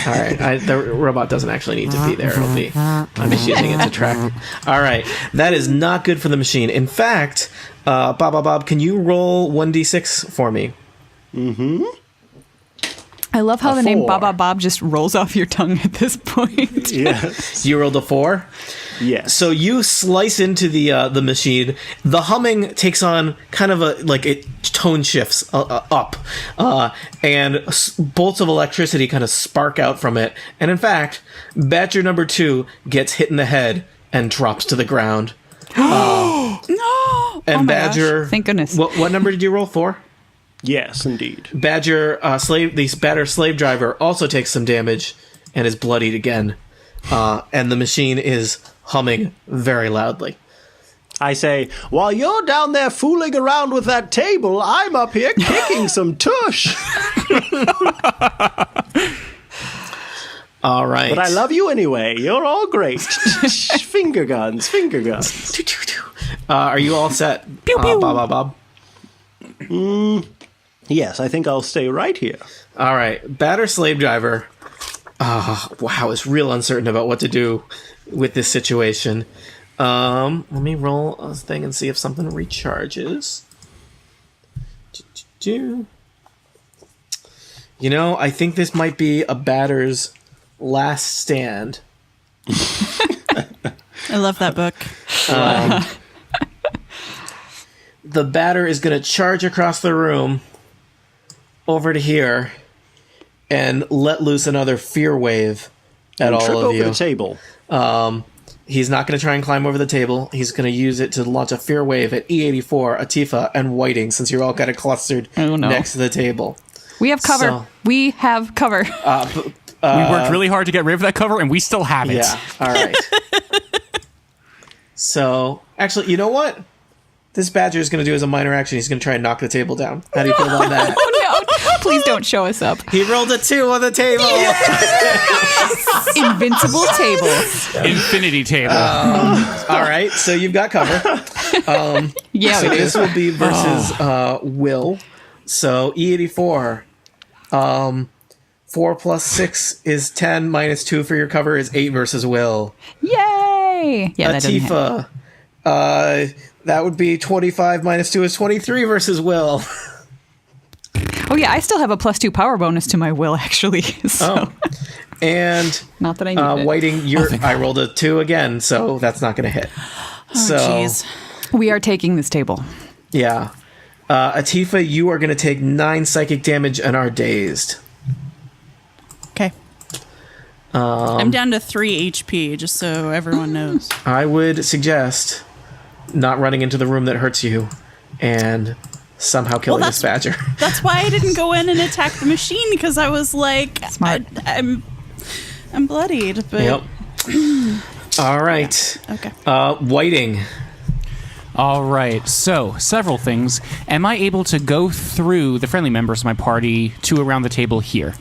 All right, the robot doesn't actually need to be there. I'm just using it to track. All right, that is not good for the machine. In fact, Bob, can you roll 1d6 for me? Mm-hmm. I love how the 4. name Baba Bob just rolls off your tongue at this point. Yes. You rolled a 4? Yes. So you slice into the machine. The humming takes on kind of it tone shifts up, and bolts of electricity kind of spark out from it. And in fact, Badger number 2 gets hit in the head and drops to the ground. No! And Oh my Badger, gosh. Thank goodness. What number did you roll for? Yes, indeed. Badger, the batter slave driver also takes some damage and is bloodied again. And the machine is humming very loudly. I say, while you're down there fooling around with that table, I'm up here kicking some tush. All right. But I love you anyway. You're all great. Finger guns. Are you all set? Pew, pew. Bob. Yes, I think I'll stay right here. All right. Batter slave driver. Wow, is real uncertain about what to do with this situation. Let me roll a thing and see if something recharges. You know, I think this might be a batter's last stand. I love that book. The batter is going to charge across the room over to here and let loose another fear wave at all Trip of over you. the table. He's not going to try and climb over the table. He's going to use it to launch a fear wave at E84, Atifa, and Whiting, since you're all kind of clustered next to the table. We have cover. So- We have cover. We worked really hard to get rid of that cover, and we still have it. Yeah, all right. So, actually, you know what? This Badger is going to do as a minor action. He's going to try and knock the table down. How do you feel about that? Oh no! Please don't show us up. He rolled a 2 on the table. Invincible table. Infinity table. All right, so you've got cover. Yeah, So we do. this will be versus Will. So E84. 4 plus 6 is 10, minus 2 for your cover is 8 versus Will. Yay! Yeah, that doesn't hit. Atifa. That would be 25 minus 2 is 23 versus Will. Oh yeah, I still have a +2 power bonus to my will actually. So And not that I need it. Whiting, I rolled a 2 again, so that's not going to hit. So, Jeez. We are taking this table. yeah. Atifa, you are going to take 9 psychic damage and are dazed. Okay. I'm down to 3 HP, just so everyone knows. I would suggest not running into the room that hurts you and somehow killing this Badger. That's why I didn't go in and attack the machine, because I was like, Smart. I'm bloodied. But Yep. All right. Okay. Whiting. All right, so several things. Am I able to go through the friendly members of my party to around the table here?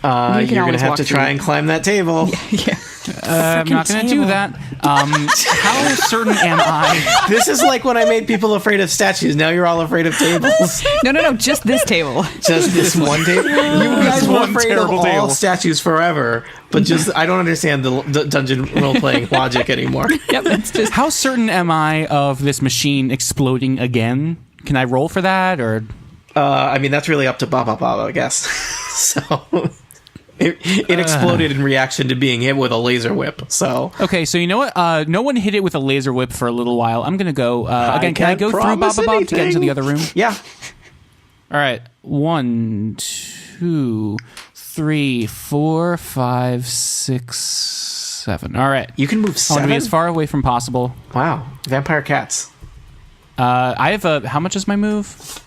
You're going to have to try and climb that table. Yeah. I'm not going to do that. How certain am I? This is like when I made people afraid of statues. Now you're all afraid of tables. No, just this table. Just this one table? You guys were one afraid of terrible all table. statues forever, but just I don't understand the dungeon role-playing logic anymore. Yep, it's just How certain am I of this machine exploding again? Can I roll for that, or? I mean, that's really up to Bob, I guess. So... It exploded in reaction to being hit with a laser whip. So Okay, so you know what? No one hit it with a laser whip for a little while. I'm gonna go again. Can I can't go through promise Bob to get into the anything. other room? yeah, All right. 1, 2, 3, 4, 5, 6, 7. All right. you can move I want to 7. be as far away from possible. Wow, vampire cats. I have a. How much is my move?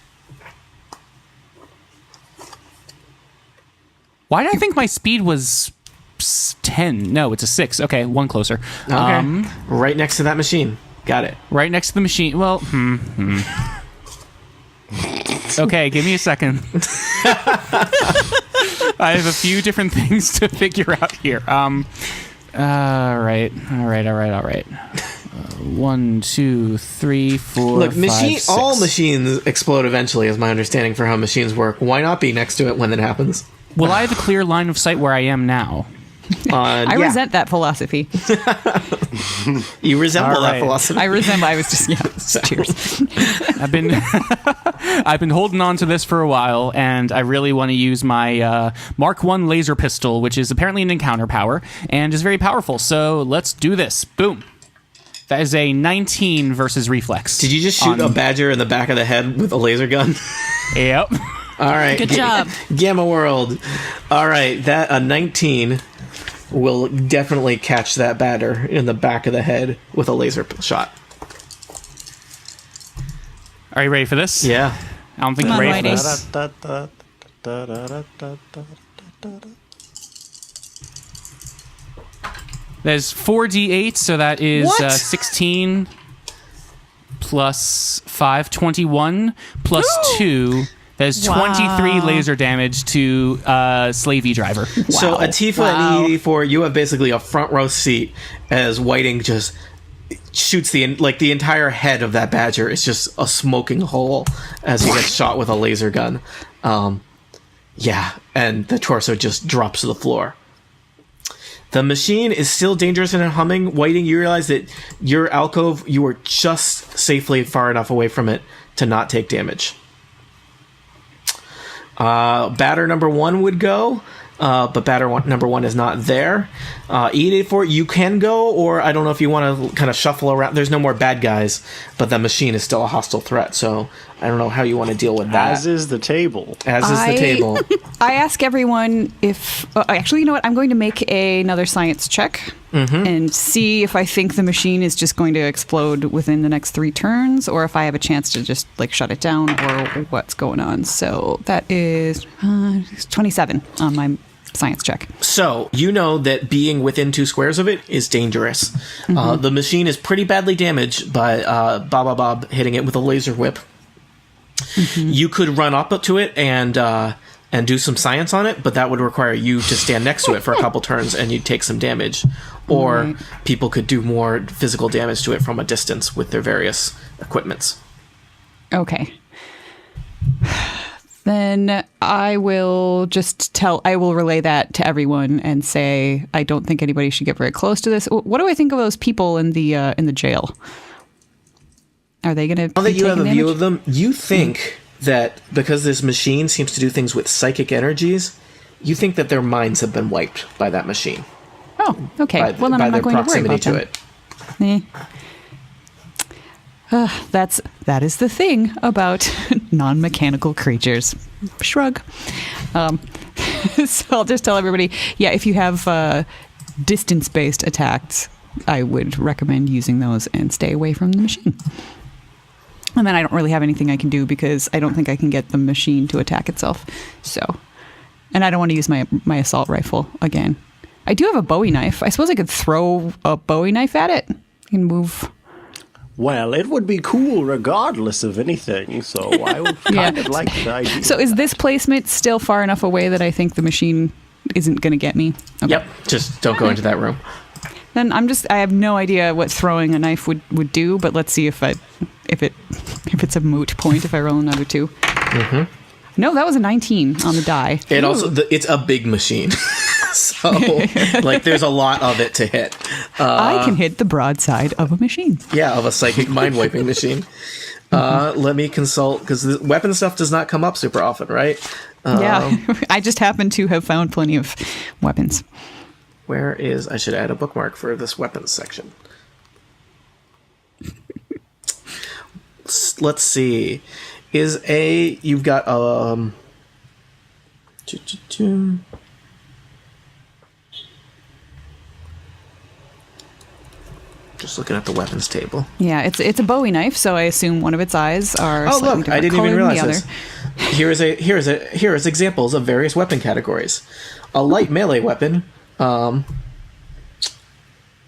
Why did I think my speed was 10? No, it's a 6. Okay, one closer. Okay, right next to that machine. Got it. Right next to the machine. Well, Okay, give me a second. I have a few different things to figure out here. All right. 1, 2, 3, 4. Look, 5, 6. all machines explode eventually, is my understanding for how machines work. Why not be next to it when that happens? Will I have a clear line of sight where I am now? I resent that philosophy. You resemble All that right. philosophy. I was just cheers. I've been I've been holding on to this for a while, and I really want to use my Mark I laser pistol, which is apparently an encounter power and is very powerful. So let's do this. Boom. That is a 19 versus reflex. Did you just shoot a badger in the back of the head with a laser gun? Yep. All right. Good job. Gamma World. All right, that a 19 will definitely catch that batter in the back of the head with a laser shot. Are you ready for this? Yeah. I don't think Come you're on, ready for Whitey. this. There's 4d8, so that is What? 16 plus 5, 21 plus 2. There's Wow. 23 laser damage to Slavey Driver. So Atifa and E84, you have basically a front row seat as Whiting just shoots the entire head of that badger is just a smoking hole as he gets shot with a laser gun. Yeah, and the torso just drops to the floor. The machine is still dangerous and humming. Whiting, you realize that your alcove, you were just safely far enough away from it to not take damage. Batter number 1 would go, but number 1 is not there. E84, you can go, or I don't know if you want to kind of shuffle around. There's no more bad guys, but the machine is still a hostile threat, so I don't know how you want to deal with that. As is the table. As is the table. I ask everyone if... actually, you know what? I'm going to make another science check and see if I think the machine is just going to explode within the next 3 turns, or if I have a chance to just shut it down, or what's going on. So that is 27 on my science check. So, you know that being within 2 squares of it is dangerous. The machine is pretty badly damaged by Bob hitting it with a laser whip. You could run up to it and do some science on it, but that would require you to stand next to it for a couple turns and you'd take some damage. Or people could do more physical damage to it from a distance with their various equipments. Okay. Then I will relay that to everyone and say I don't think anybody should get very close to this. What do I think of those people in the jail? Are they going to? Now that you have a view of them, you think that because this machine seems to do things with psychic energies, you think that their minds have been wiped by that machine. Oh, okay. Well, then I'm not going to worry about them. That is the thing about non-mechanical creatures. Shrug. So I'll just tell everybody, if you have distance-based attacks, I would recommend using those and stay away from the machine. And then I don't really have anything I can do because I don't think I can get the machine to attack itself. So, and I don't want to use my assault rifle again. I do have a Bowie knife. I suppose I could throw a Bowie knife at it and move. Well, it would be cool regardless of anything, so I would kind of like the idea. So is this placement still far enough away that I think the machine isn't going to get me? Okay. Yep. Just don't go into that room. Then I have no idea what throwing a knife would do, but let's see if it's a moot point if I roll another 2. Mm-hmm. No, that was a 19 on the die. It also it's a big machine. So like there's a lot of it to hit. I can hit the broadside of a machine. Yeah, of a psychic mind wiping machine. Let me consult, because the weapon stuff does not come up super often, right? Yeah, I just happen to have found plenty of weapons. I should add a bookmark for this weapons section. Let's see. You've got just looking at the weapons table. Yeah, it's a Bowie knife, so I assume one of its eyes are. Oh, slightly look! I different didn't color even than realize the this. Here is examples of various weapon categories. A light melee weapon. You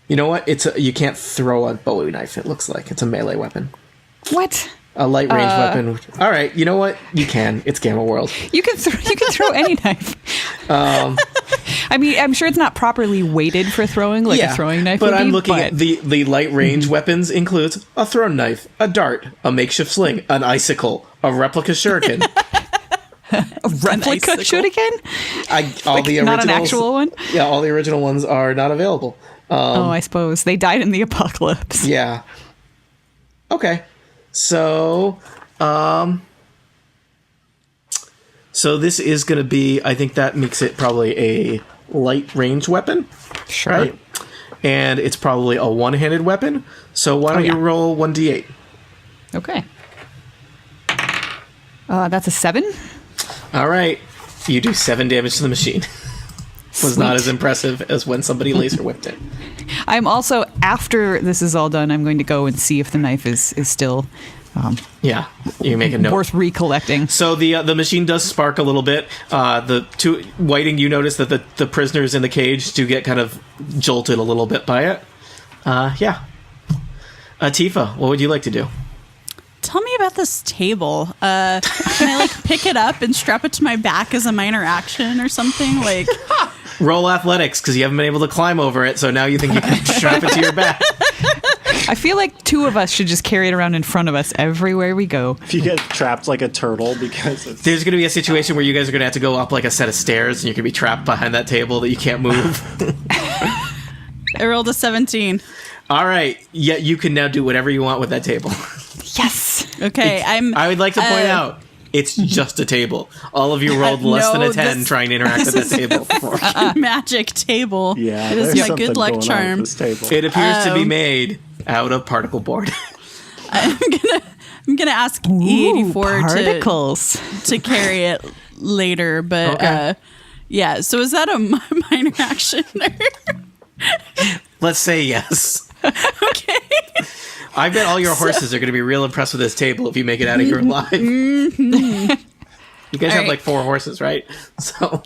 know what? You can't throw a Bowie knife. It looks like it's a melee weapon. What? A light range weapon. All right, you know what? You can. It's Gamma World. You can throw any knife. I mean, I'm sure it's not properly weighted for throwing like a throwing knife. But would I'm be, looking at the light range weapons includes a thrown knife, a dart, a makeshift sling, an icicle, a replica shuriken. a replica shuriken. All the originals, not an actual one. Yeah, all the original ones are not available. I suppose they died in the apocalypse. Yeah. Okay. So this is going to be, I think that makes it probably a light range weapon. Sure. Right? And it's probably a one-handed weapon. So why don't you roll 1d8? Okay. That's a 7. All right. You do 7 damage to the machine. Was not as impressive as when somebody laser whipped it. I'm also, after this is all done, I'm going to go and see if the knife is still you make a note. worth recollecting. So the machine does spark a little bit. Whiting, you notice that the prisoners in the cage do get kind of jolted a little bit by it. Tifa, what would you like to do? Tell me about this table. Can I pick it up and strap it to my back as a minor action or something? Roll athletics, because you haven't been able to climb over it, so now you think you can strap it to your back. I feel like 2 of us should just carry it around in front of us everywhere we go. If you get trapped like a turtle because there's going to be a situation where you guys are going to have to go up like a set of stairs and you're going to be trapped behind that table that you can't move. I rolled a 17. All right. Yeah, you can now do whatever you want with that table. Yes. Okay, I would like to point out, it's just a table. All of you rolled less than a 10 trying to interact with that table. Magic table. Yeah, it is my good luck charm. It appears to be made out of particle board. I'm gonna ask E84 particles to carry it later, but okay. So is that a minor action? Let's say yes. Okay. I bet all your horses are going to be real impressed with this table if you make it out of here alive. You guys have 4 horses, right? So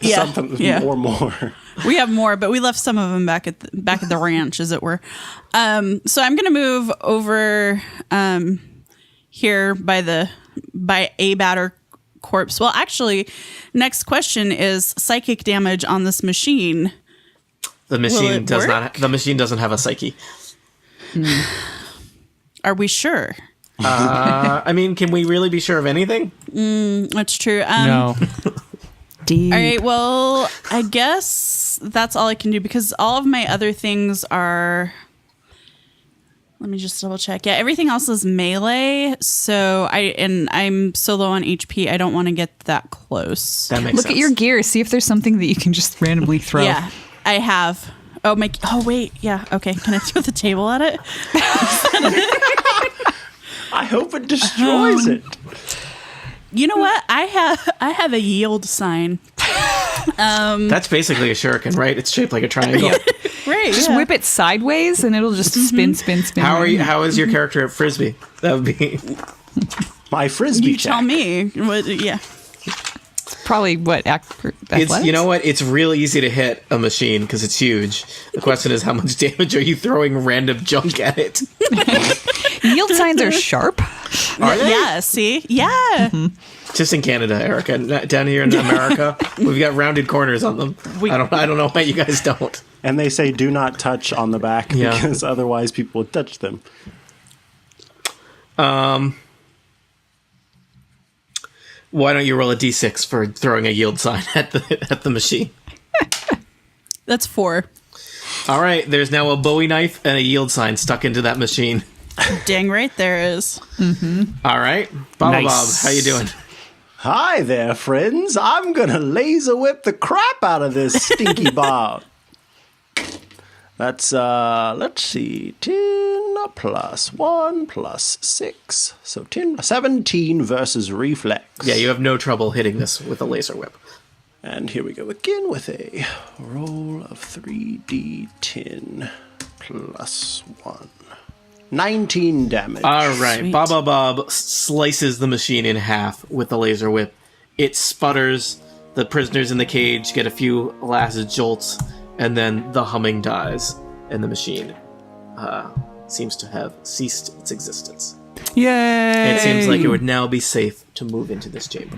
or more. We have more, but we left some of them back at the ranch, as it were. So I'm going to move over here by a batter corpse. Well, actually, next question is psychic damage on this machine. The machine does not. The machine doesn't have a psyche. Are we sure? I mean, can we really be sure of anything? That's true. No. Deep. All right. Well, I guess that's all I can do because all of my other things are. Let me just double check. Yeah, everything else is melee. So I'm so low on HP. I don't want to get that close. That makes sense. Look at your gear. See if there's something that you can just randomly throw. Yeah, I have. Oh wait. Yeah. Okay. Can I throw the table at it? I hope it destroys it. You know what? I have a yield sign. That's basically a shuriken, right? It's shaped like a triangle. Right. Just whip it sideways and it'll just spin. How is your character at Frisbee? That would be my Frisbee. You tell me. Yeah. Probably athletics? You know what? It's real easy to hit a machine because it's huge. The question is, how much damage are you throwing random junk at it? Yield signs are sharp. Are they? Yeah, see? Yeah. Just in Canada, Erica. Down here in America, we've got rounded corners on them. I don't know why you guys don't. And they say do not touch on the back Yeah. because otherwise people will touch them. Why don't you roll a d6 for throwing a yield sign at the machine? That's 4. All right, there's now a Bowie knife and a yield sign stuck into that machine. Dang right there is. All right, Bob, Nice. how you doing? Hi there, friends. I'm gonna laser whip the crap out of this stinky Bob. That's, let's see, 10 plus 1 plus 6. So 17 versus reflex. Yeah, you have no trouble hitting this with a laser whip. And here we go again with a roll of 3d10 plus 1. 19 damage. All right, Sweet. Bob slices the machine in half with the laser whip. It sputters. The prisoners in the cage get a few last jolts, and then the humming dies, and the machine seems to have ceased its existence. Yay! It seems like it would now be safe to move into this chamber.